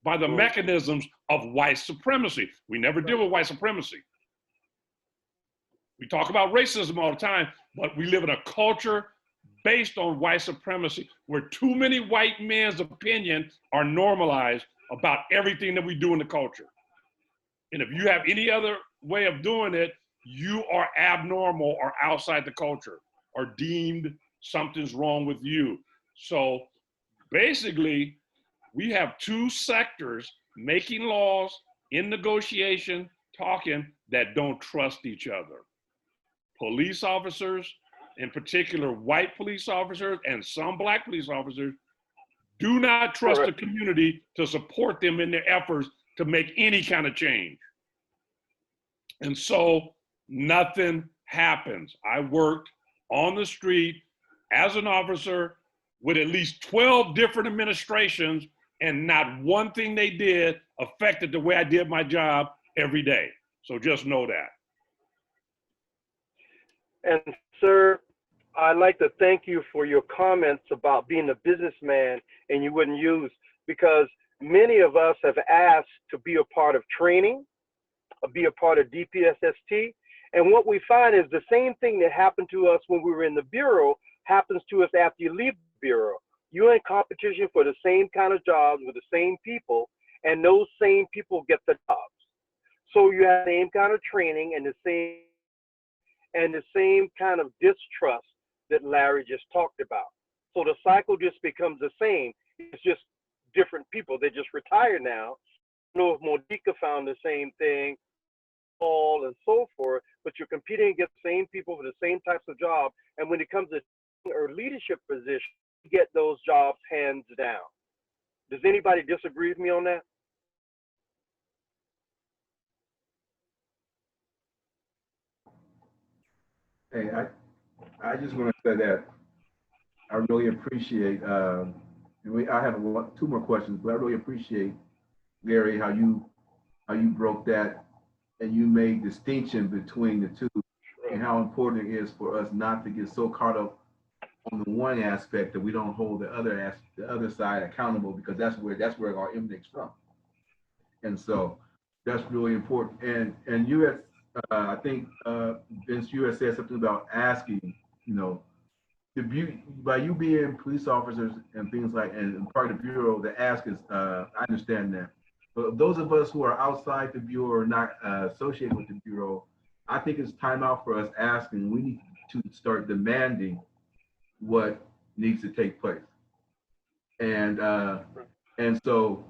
D: by the mechanisms of white supremacy. We never deal with white supremacy. We talk about racism all the time, but we live in a culture based on white supremacy where too many white men's opinions are normalized about everything that we do in the culture. And if you have any other way of doing it, you are abnormal or outside the culture or deemed something's wrong with you. So basically, we have two sectors making laws, in negotiation, talking, that don't trust each other. Police officers, in particular white police officers and some black police officers, do not trust the community to support them in their efforts to make any kind of change. And so nothing happens. I worked on the street as an officer with at least 12 different administrations, and not one thing they did affected the way I did my job every day. So just know that.
G: And sir, I'd like to thank you for your comments about being a businessman and you wouldn't use, because many of us have asked to be a part of training, be a part of DPSST. And what we find is the same thing that happened to us when we were in the Bureau happens to us after you leave the Bureau. You're in competition for the same kind of jobs with the same people, and those same people get the jobs. So you have the same kind of training and the same kind of distrust that Larry just talked about. So the cycle just becomes the same. It's just different people. They just retire now. I don't know if Modica found the same thing, all and so forth, but you're competing against the same people for the same types of job. And when it comes to or leadership position, you get those jobs hands down. Does anybody disagree with me on that?
A: Hey, I just want to say that I really appreciate, I have two more questions, but I really appreciate, Gary, how you broke that and you made distinction between the two and how important it is for us not to get so caught up on the one aspect that we don't hold the other side accountable, because that's where it all emanates from. And so that's really important. And you had, I think, Vince, you had said something about asking, by you being police officers and things like, and part of the Bureau, the ask is, I understand that. But those of us who are outside the Bureau or not associated with the Bureau, I think it's time out for us asking. We need to start demanding what needs to take place. And so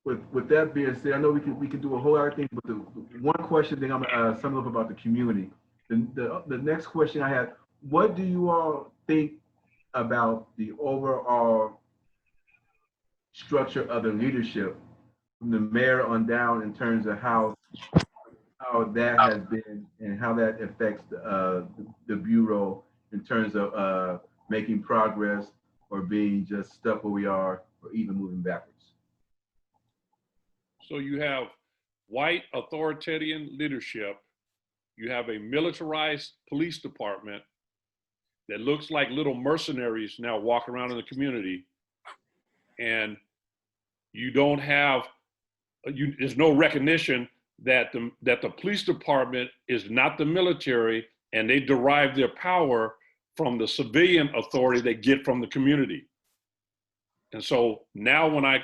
A: with that being said, I know we can do a whole lot of things, but the one question thing I'm gonna sum up about the community. The next question I had, what do you all think about the overall structure of the leadership from the mayor on down in terms of how that has been and how that affects the Bureau in terms of making progress or being just stuck where we are or even moving backwards?
D: So you have white authoritarian leadership. You have a militarized police department that looks like little mercenaries now walk around in the community. And you don't have, there's no recognition that the police department is not the military, and they derive their power from the civilian authority they get from the community. And so now when I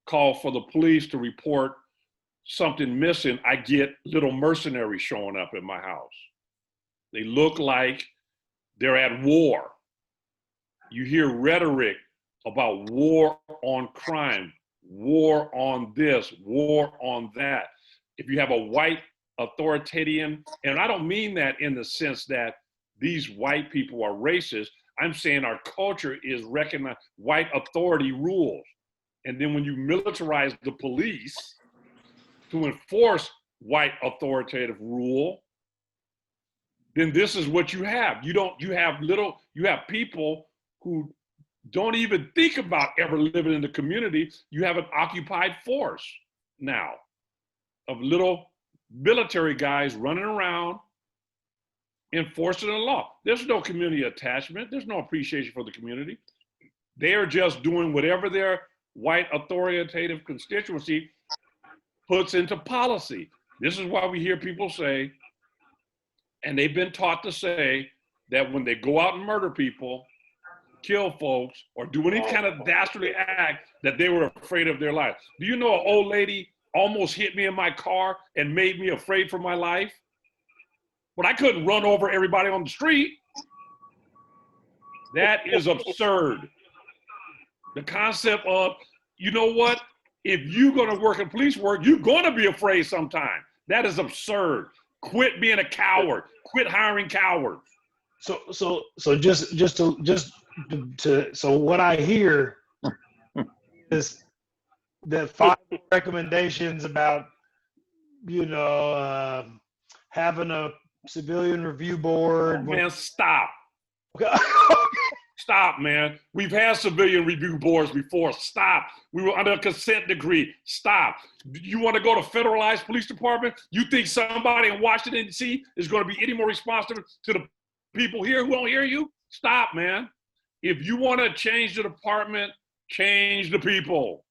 D: call for the police to report something missing, I get little mercenaries showing up at my house. They look like they're at war. You hear rhetoric about war on crime, war on this, war on that. If you have a white authoritarian, and I don't mean that in the sense that these white people are racist, I'm saying our culture is recognized, white authority rules. And then when you militarize the police to enforce white authoritative rule, then this is what you have. You have people who don't even think about ever living in the community. You have an occupied force now of little military guys running around enforcing the law. There's no community attachment. There's no appreciation for the community. They are just doing whatever their white authoritative constituency puts into policy. This is why we hear people say, and they've been taught to say, that when they go out and murder people, kill folks, or do any kind of dastardly act, that they were afraid of their life. Do you know an old lady almost hit me in my car and made me afraid for my life? But I couldn't run over everybody on the street. That is absurd. The concept of, you know what? If you're gonna work in police work, you're gonna be afraid sometime. That is absurd. Quit being a coward. Quit hiring cowards.
H: So so what I hear is the 5 recommendations about, having a civilian review board.
D: Man, stop. Stop, man. We've had civilian review boards before. Stop. We were under a consent decree. Stop. You want to go to federalized police department? You think somebody in Washington, D.C. is going to be any more responsive to the people here who don't hear you? Stop, man. If you want to change the department, change the people.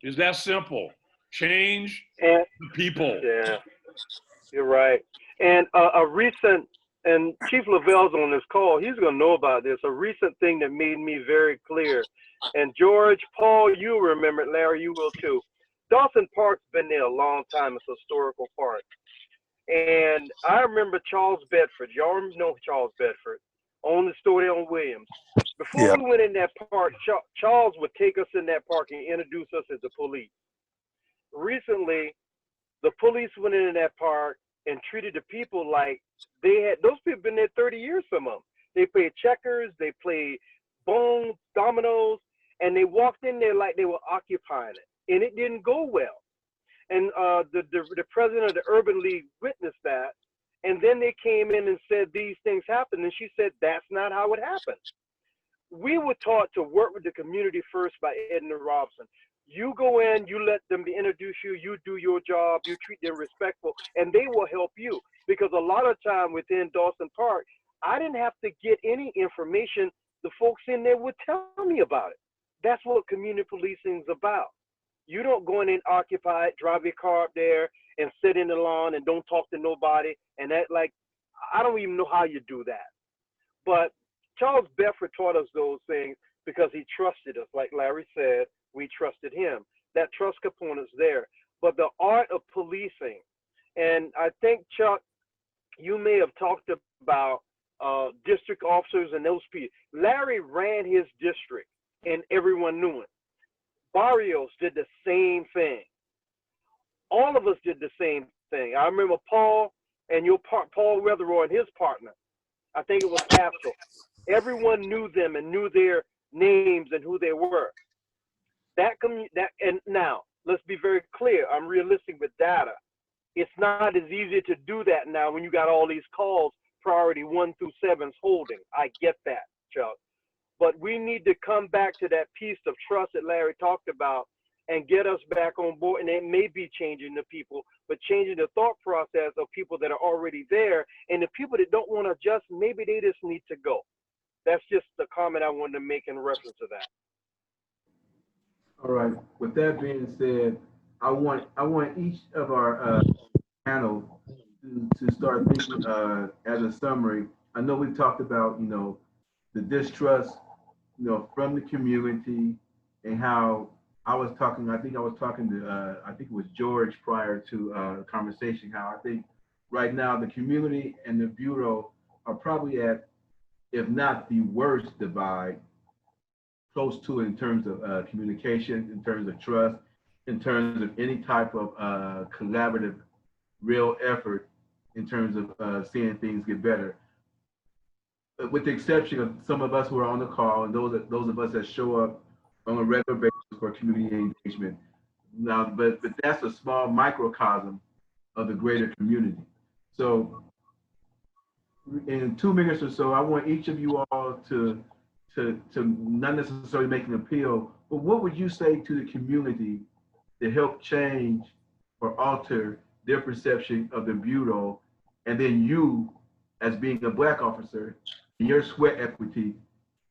D: It's that simple. Change the people.
G: Yeah, you're right. And a recent, and Chief Lavelle's on this call, he's going to know about this, a recent thing that made me very clear. And George, Paul, you remember it, Larry, you will too. Dawson Park's been there a long time. It's a historical park. And I remember Charles Bedford. Y'all know Charles Bedford, owned the store there on Williams. Before we went in that park, Charles would take us in that park and introduce us as the police. Recently, the police went in that park and treated the people like those people been there 30 years, some of them. They played checkers, they played bones, dominoes, and they walked in there like they were occupying it. And it didn't go well. And the president of the Urban League witnessed that. And then they came in and said these things happened. And she said, that's not how it happened. We were taught to work with the community first by Edna Robinson. You go in, you let them introduce you, you do your job, you treat them respectful, and they will help you. Because a lot of time within Dawson Park, I didn't have to get any information. The folks in there would tell me about it. That's what community policing is about. You don't go in and occupy it, drive your car up there and sit in the lawn and don't talk to nobody. And that, like, I don't even know how you do that. But Charles Bedford taught us those things because he trusted us. Like Larry said, we trusted him. That trust component's there. But the art of policing, and I think, Chuck, you may have talked about district officers and those people. Larry ran his district and everyone knew it. Barrios did the same thing. All of us did the same thing. I remember Paul and Paul Weatherroy and his partner. I think it was Haskell. Everyone knew them and knew their names and who they were. And now, let's be very clear. I'm realistic with data. It's not as easy to do that now when you got all these calls, priority 1 through 7's holding. I get that, Chuck. But we need to come back to that piece of trust that Larry talked about and get us back on board. And it may be changing the people, but changing the thought process of people that are already there. And the people that don't want to adjust, maybe they just need to go. That's just the comment I wanted to make in reference to that.
A: All right. With that being said, I want each of our panel to start thinking as a summary. I know we talked about, the distrust, from the community, and how I think I was talking to, I think it was George prior to the conversation, how I think right now the community and the Bureau are probably at, if not the worst divide, close to it in terms of communication, in terms of trust, in terms of any type of collaborative, real effort in terms of seeing things get better. With the exception of some of us who are on the call and those of us that show up on a regular basis for community engagement. Now, but that's a small microcosm of the greater community. So in 2 minutes or so, I want each of you all to not necessarily make an appeal, but what would you say to the community to help change or alter their perception of the Bureau, and then you, as being a Black officer, your sweat equity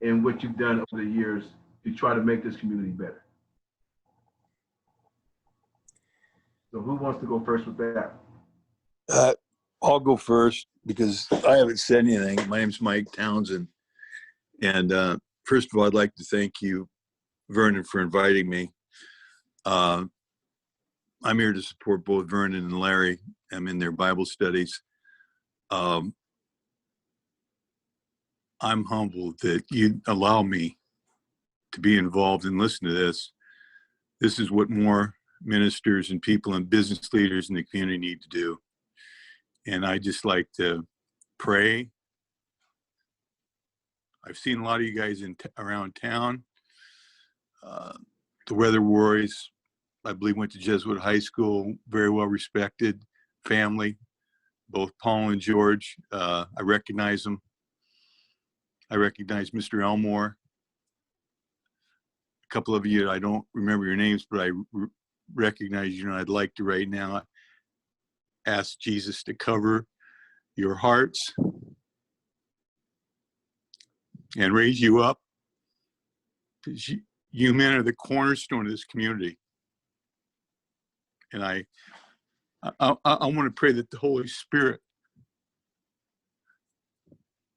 A: and what you've done over the years to try to make this community better? So who wants to go first with that?
I: I'll go first because I haven't said anything. My name's Mike Townsend. And first of all, I'd like to thank you, Vernon, for inviting me. I'm here to support both Vernon and Larry. I'm in their Bible studies. I'm humbled that you allow me to be involved and listen to this. This is what more ministers and people and business leaders in the community need to do. And I just like to pray. I've seen a lot of you guys around town. The Weather Warriors, I believe, went to Jesuit High School, very well respected family, both Paul and George. I recognize them. I recognize Mr. Elmore. A couple of you, I don't remember your names, but I recognize you, and I'd like to right now ask Jesus to cover your hearts and raise you up, because you men are the cornerstone of this community. And I want to pray that the Holy Spirit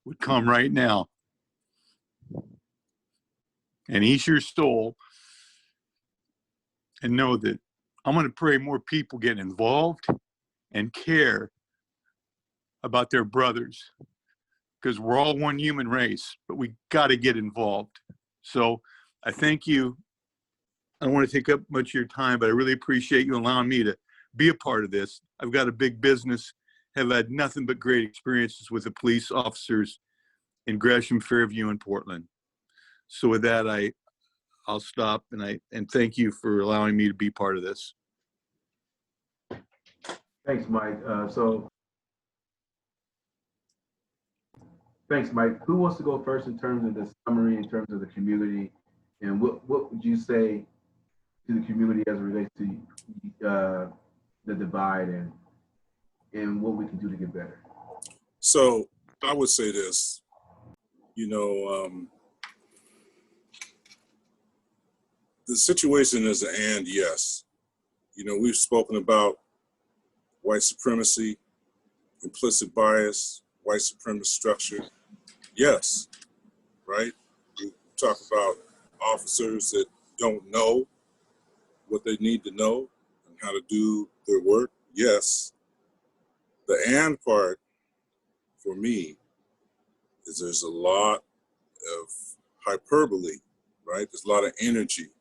I: would come right now and ease your soul, and know that I'm going to pray more people get involved and care about their brothers, because we're all one human race, but we got to get involved. So I thank you. I don't want to take up much of your time, but I really appreciate you allowing me to be a part of this. I've got a big business, have had nothing but great experiences with the police officers in Gresham, Fairview, and Portland. So with that, I'll stop, and thank you for allowing me to be part of this.
A: Thanks, Mike. Thanks, Mike. Who wants to go first in terms of the summary, in terms of the community, and what would you say to the community as it relates to the divide and what we can do to get better?
C: So I would say this, the situation is an and yes. We've spoken about white supremacy, implicit bias, white supremacist structure. Yes, right? We talk about officers that don't know what they need to know and how to do their work. Yes. The and part for me is there's a lot of hyperbole, right? There's a lot of energy,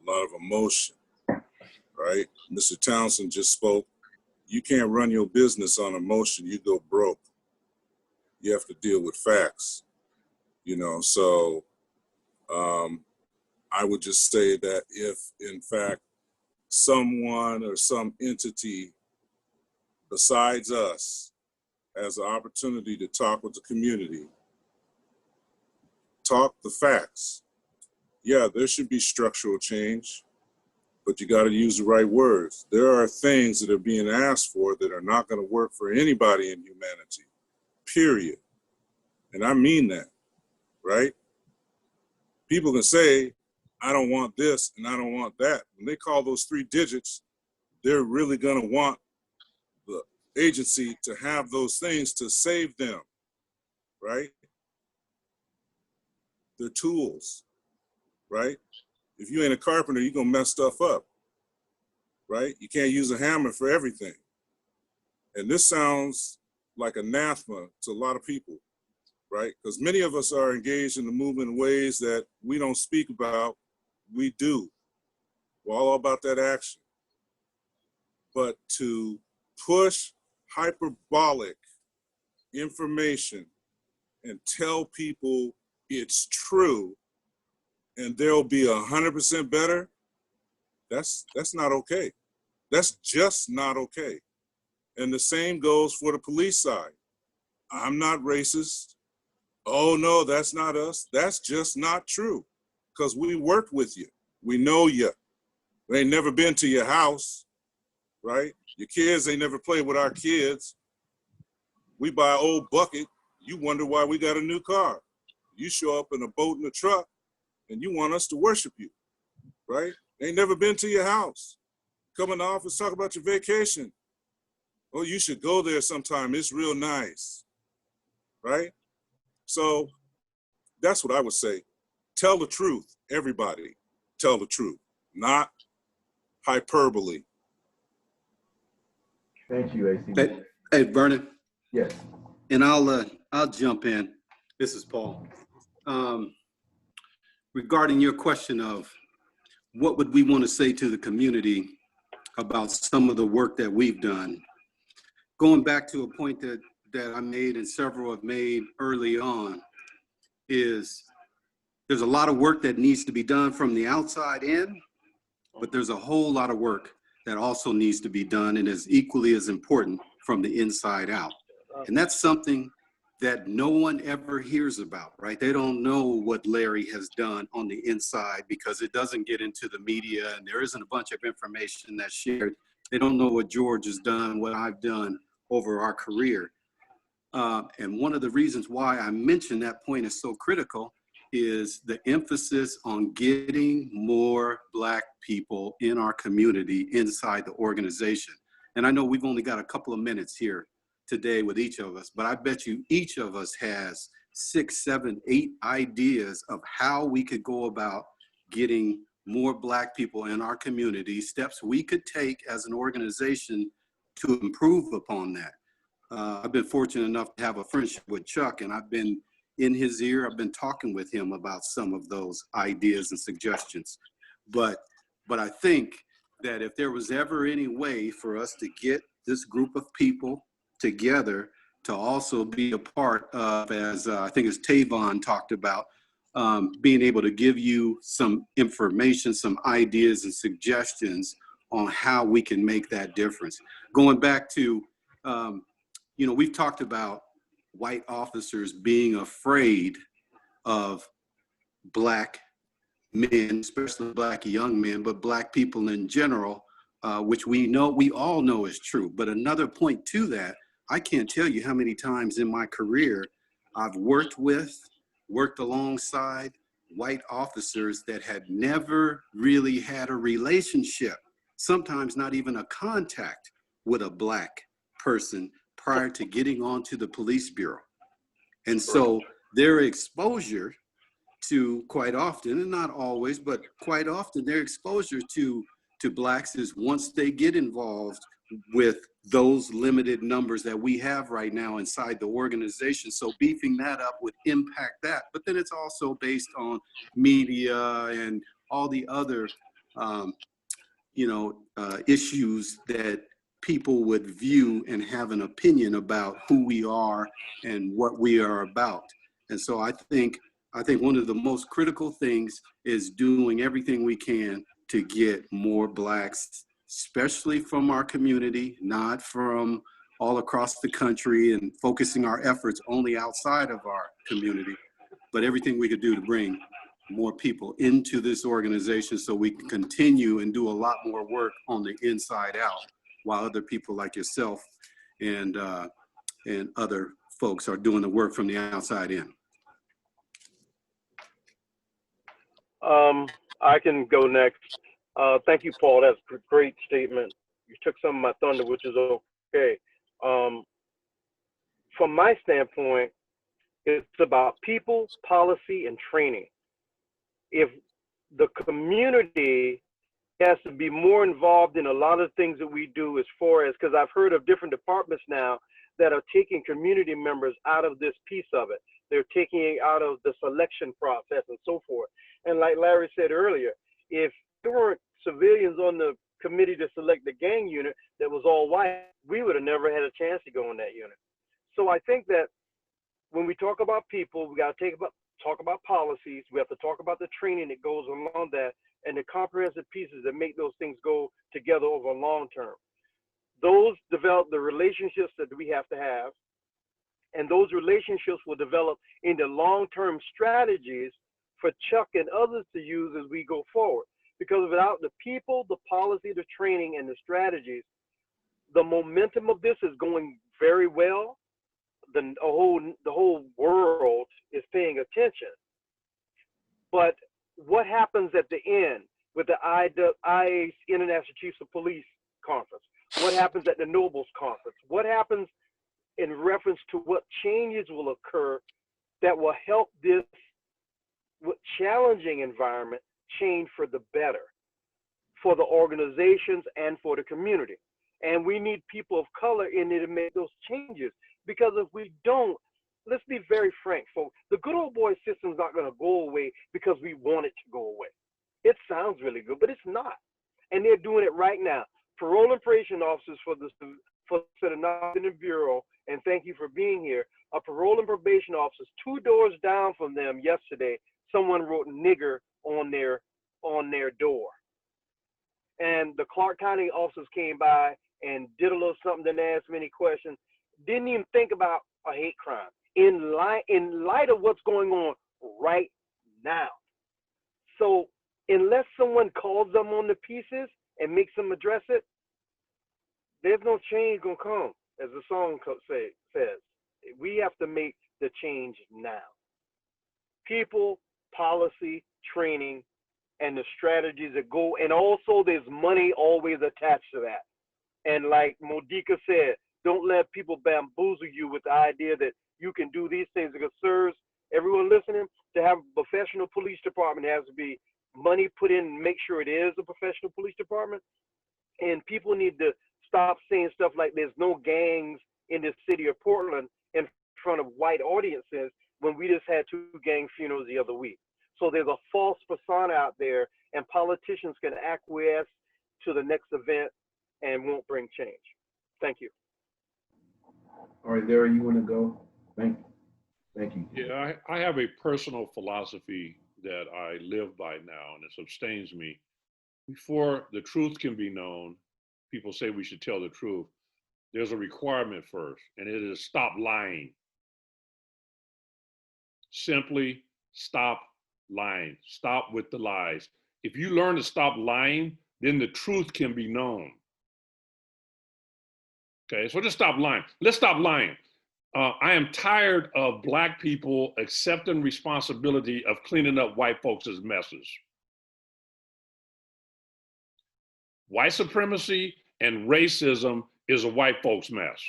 C: a lot of emotion, right? Mr. Townsend just spoke. You can't run your business on emotion. You go broke. You have to deal with facts, so I would just say that if, in fact, someone or some entity besides us has an opportunity to talk with the community, talk the facts. Yeah, there should be structural change. but you got to use the right words. There are things that are being asked for that are not going to work for anybody in humanity, period. And I mean that, right? People can say, I don't want this and I don't want that. When they call those 3 digits, they're really going to want the agency to have those things to save them, right? They're tools, right? If you ain't a carpenter, you're going to mess stuff up, right? You can't use a hammer for everything. And this sounds like anathema to a lot of people, right? Because many of us are engaged in the movement in ways that we don't speak about, we do. We're all about that action. But to push hyperbolic information and tell people it's true and they'll be 100% better, that's not okay. That's just not okay. And the same goes for the police side. I'm not racist. Oh no, that's not us. That's just not true. Because we worked with you. We know you. We ain't never been to your house, right? Your kids ain't never played with our kids. We buy an old bucket. You wonder why we got a new car. You show up in a boat and a truck and you want us to worship you, right? Ain't never been to your house. Come in the office, talk about your vacation. Oh, you should go there sometime. It's real nice, right? So that's what I would say. Tell the truth, everybody. Tell the truth, not hyperbole.
A: Thank you, AC.
E: Hey, Vernon,
A: Yes.
E: and I'll jump in. This is Paul. Regarding your question of what would we want to say to the community about some of the work that we've done, going back to a point that I made and several have made early on, is there's a lot of work that needs to be done from the outside in, but there's a whole lot of work that also needs to be done and is equally as important from the inside out. And that's something that no one ever hears about, right? They don't know what Larry has done on the inside because it doesn't get into the media and there isn't a bunch of information that's shared. They don't know what George has done, what I've done over our career. And one of the reasons why I mentioned that point is so critical is the emphasis on getting more Black people in our community inside the organization. And I know we've only got a couple of minutes here today with each of us, but I bet you each of us has 6, 7, 8 ideas of how we could go about getting more Black people in our community, steps we could take as an organization to improve upon that. I've been fortunate enough to have a friendship with Chuck, and I've been in his ear. I've been talking with him about some of those ideas and suggestions. But I think that if there was ever any way for us to get this group of people together to also be a part of, as I think as Tavon talked about, being able to give you some information, some ideas and suggestions on how we can make that difference. Going back to, we've talked about white officers being afraid of Black men, especially Black young men, but Black people in general, which we all know is true. But another point to that, I can't tell you how many times in my career I've worked alongside white officers that had never really had a relationship, sometimes not even a contact with a Black person prior to getting onto the police bureau. And so their exposure to, quite often, and not always, but quite often, their exposure to Blacks is once they get involved with those limited numbers that we have right now inside the organization. So beefing that up would impact that. But then it's also based on media and all the other, issues that people would view and have an opinion about who we are and what we are about. And so I think one of the most critical things is doing everything we can to get more Blacks, especially from our community, not from all across the country and focusing our efforts only outside of our community, but everything we could do to bring more people into this organization so we can continue and do a lot more work on the inside out, while other people like yourself and other folks are doing the work from the outside in.
G: I can go next. Thank you, Paul. That's a great statement. You took some of my thunder, which is okay. From my standpoint, it's about people, policy, and training. If the community has to be more involved in a lot of things that we do, as far as, because I've heard of different departments now that are taking community members out of this piece of it. They're taking it out of the selection process and so forth. And like Larry said earlier, if there weren't civilians on the committee to select the gang unit that was all white, we would have never had a chance to go in that unit. So I think that when we talk about people, we got to talk about policies. We have to talk about the training that goes along that and the comprehensive pieces that make those things go together over a long term. Those develop the relationships that we have to have, and those relationships will develop into long-term strategies for Chuck and others to use as we go forward. Because without the people, the policy, the training, and the strategies, the momentum of this is going very well. The whole world is paying attention. But what happens at the end with the IA's International Chiefs of Police Conference? What happens at the Nobles Conference? What happens in reference to what changes will occur that will help this challenging environment change for the better, for the organizations and for the community? And we need people of color in there to make those changes. Because if we don't, let's be very frank, folks, the good old boy system is not going to go away because we want it to go away. It sounds really good, but it's not. And they're doing it right now. Parole and probation officers for the Northern Bureau, and thank you for being here, are parole and probation officers 2 doors down from them yesterday. Someone wrote nigger on their door. And the Clark County officers came by and did a little something, didn't ask many questions, didn't even think about a hate crime in light of what's going on right now. So unless someone calls them on the pieces and makes them address it, there's no change gonna come, as the song says. We have to make the change now. People, policy, training, and the strategies that go, and also there's money always attached to that. And like Modika said, don't let people bamboozle you with the idea that you can do these things, because serves everyone listening, to have a professional police department has to be money put in, make sure it is a professional police department. And people need to stop saying stuff like there's no gangs in the city of Portland in front of white audiences when we just had 2 gang funerals the other week. So there's a false persona out there, and politicians can acquiesce to the next event and won't bring change. Thank you.
A: All right, Larry, you want to go? Thank you.
D: Yeah, I have a personal philosophy that I live by now, and it sustains me. Before the truth can be known, people say we should tell the truth. There's a requirement first, and it is stop lying. Simply stop lying. Stop with the lies. If you learn to stop lying, then the truth can be known. Okay, so just stop lying. Let's stop lying. I am tired of Black people accepting responsibility of cleaning up white folks' messes. White supremacy and racism is a white folks' mess.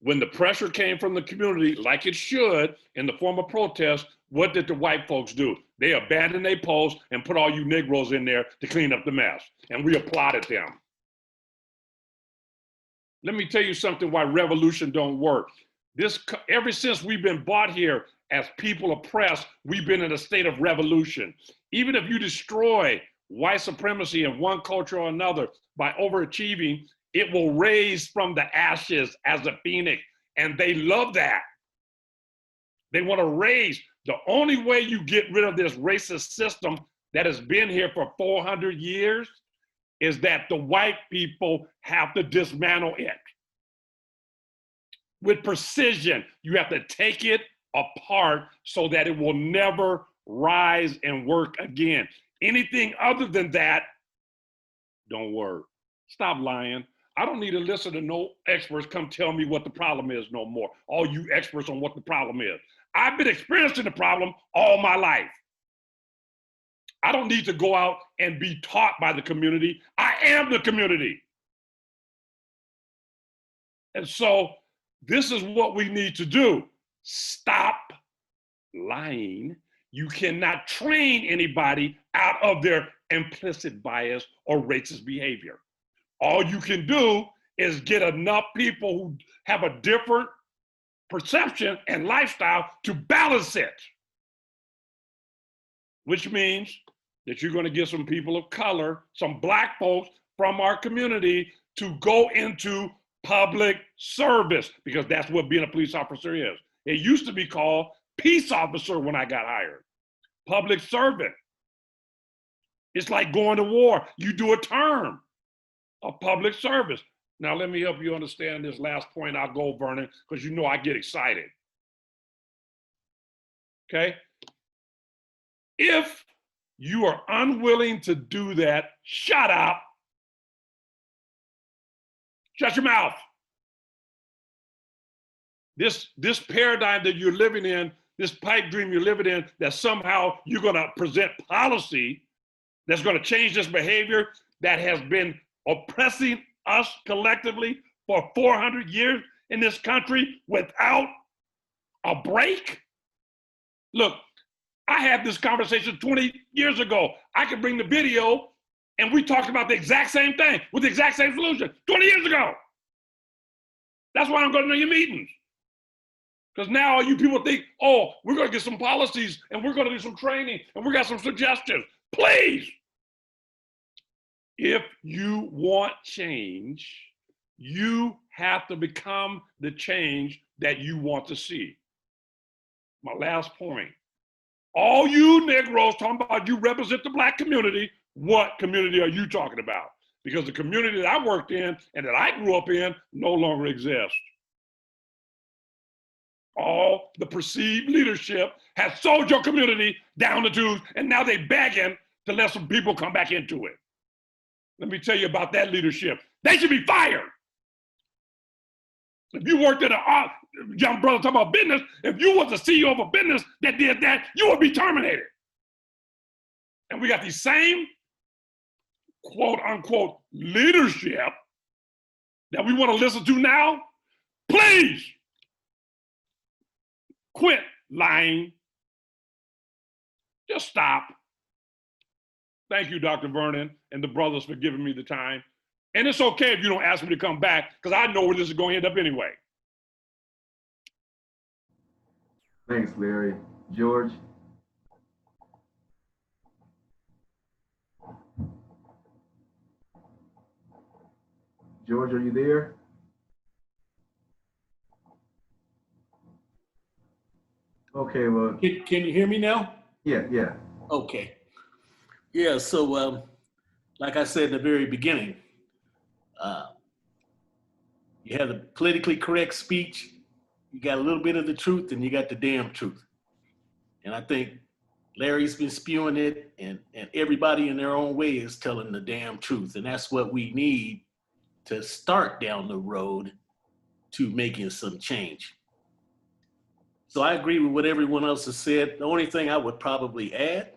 D: When the pressure came from the community, like it should, in the form of protest, what did the white folks do? They abandoned their posts and put all you Negroes in there to clean up the mess, and we applauded them. Let me tell you something why revolution don't work. Ever since we've been brought here as people oppressed, we've been in a state of revolution. Even if you destroy white supremacy in one culture or another by overachieving, it will raise from the ashes as a phoenix, and they love that. They want to raise. The only way you get rid of this racist system that has been here for 400 years is that the white people have to dismantle it. With precision, you have to take it apart so that it will never rise and work again. Anything other than that, don't work. Stop lying. I don't need to listen to no experts come tell me what the problem is no more. All you experts on what the problem is. I've been experiencing the problem all my life. I don't need to go out and be taught by the community. I am the community. And so this is what we need to do. Stop lying. You cannot train anybody out of their implicit bias or racist behavior. All you can do is get enough people who have a different perception and lifestyle to balance it, which means that you're going to get some people of color, some Black folks from our community to go into public service, because that's what being a police officer is. It used to be called peace officer when I got hired. Public servant. It's like going to war. You do a term of public service. Now, let me help you understand this last point. I'll go, Vernon, because you know I get excited. Okay? If you are unwilling to do that, shut up. Shut your mouth. This paradigm that you're living in, this pipe dream you're living in, that somehow you're going to present policy that's going to change this behavior that has been oppressing us collectively for 400 years in this country without a break. Look, I had this conversation 20 years ago. I can bring the video and we talked about the exact same thing with the exact same solution 20 years ago. That's why I'm going to your meetings. Because now all you people think, oh, we're going to get some policies and we're going to do some training and we got some suggestions. Please. If you want change, you have to become the change that you want to see. My last point. All you Negroes talking about you represent the Black community, what community are you talking about? Because the community that I worked in and that I grew up in no longer exists. All the perceived leadership has sold your community down the tubes, and now they begging to let some people come back into it. Let me tell you about that leadership. They should be fired. If you worked at a young brother talking about business, if you was the CEO of a business that did that, you would be terminated. And we got the same quote unquote leadership that we want to listen to now. Please quit lying. Just stop. Thank you, Dr. Vernon and the brothers for giving me the time. And it's okay if you don't ask me to come back, because I know where this is going to end up anyway.
A: Thanks, Larry. George? George, are you there? Okay, well.
F: Can you hear me now?
A: Yeah.
F: Okay. Yeah, so like I said in the very beginning, you have the politically correct speech, you got a little bit of the truth, and you got the damn truth. And I think Larry's been spewing it, and everybody in their own way is telling the damn truth. And that's what we need to start down the road to making some change. So I agree with what everyone else has said. The only thing I would probably add,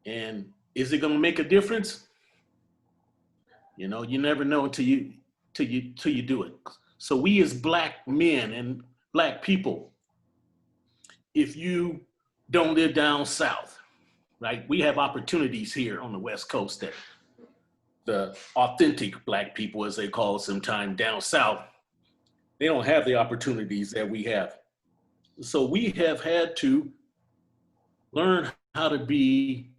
F: and is it going to make a difference? You know, you never know until you do it. So we as Black men and Black people, if you don't live down south, right? We have opportunities here on the West Coast that the authentic Black people, as they call it sometimes down south, they don't have the opportunities that we have. So we have had to learn how to be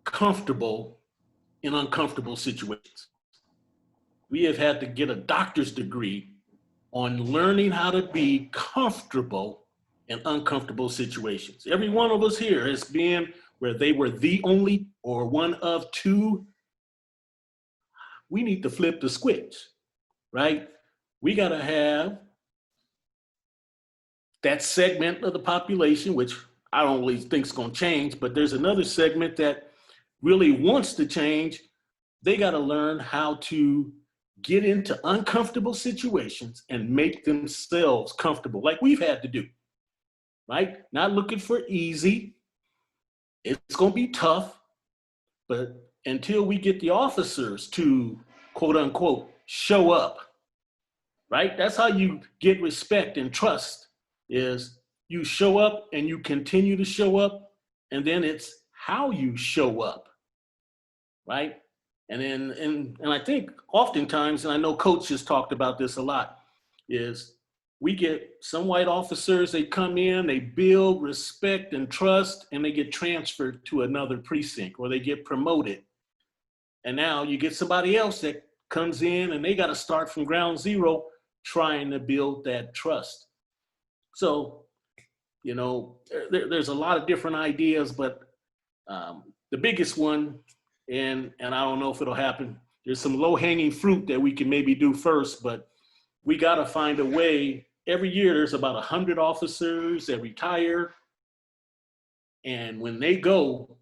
F: comfortable in uncomfortable situations. We have had to get a doctor's degree on learning how to be comfortable in uncomfortable situations. Every one of us here has been where they were the only or one of two. We need to flip the switch, right? We gotta have that segment of the population, which I don't really think is going to change, but there's another segment that really wants to change. They got to learn how to get into uncomfortable situations and make themselves comfortable, like we've had to do, right? Not looking for easy. It's going to be tough, but until we get the officers to, quote unquote, show up, right? That's how you get respect and trust, is you show up and you continue to show up, and then it's how you show up, right? And then, and I think oftentimes, and I know Coach has talked about this a lot, is we get some white officers, they come in, they build respect and trust, and they get transferred to another precinct or they get promoted. And now you get somebody else that comes in and they got to start from ground zero trying to build that trust. So, you know, there's a lot of different ideas, but the biggest one, and I don't know if it'll happen, there's some low-hanging fruit that we can maybe do first, but we got to find a way. Every year there's about 100 officers that retire, and when they go,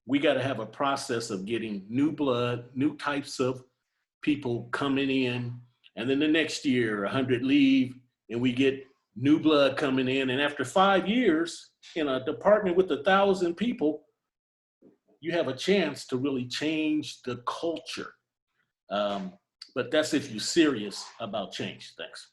F: we got to have a process of getting new blood, new types of people coming in, and then the next year 100 leave and we get new blood coming in, and after 5 years in a department with 1,000 people, you have a chance to really change the culture. But that's if you're serious about change. Thanks.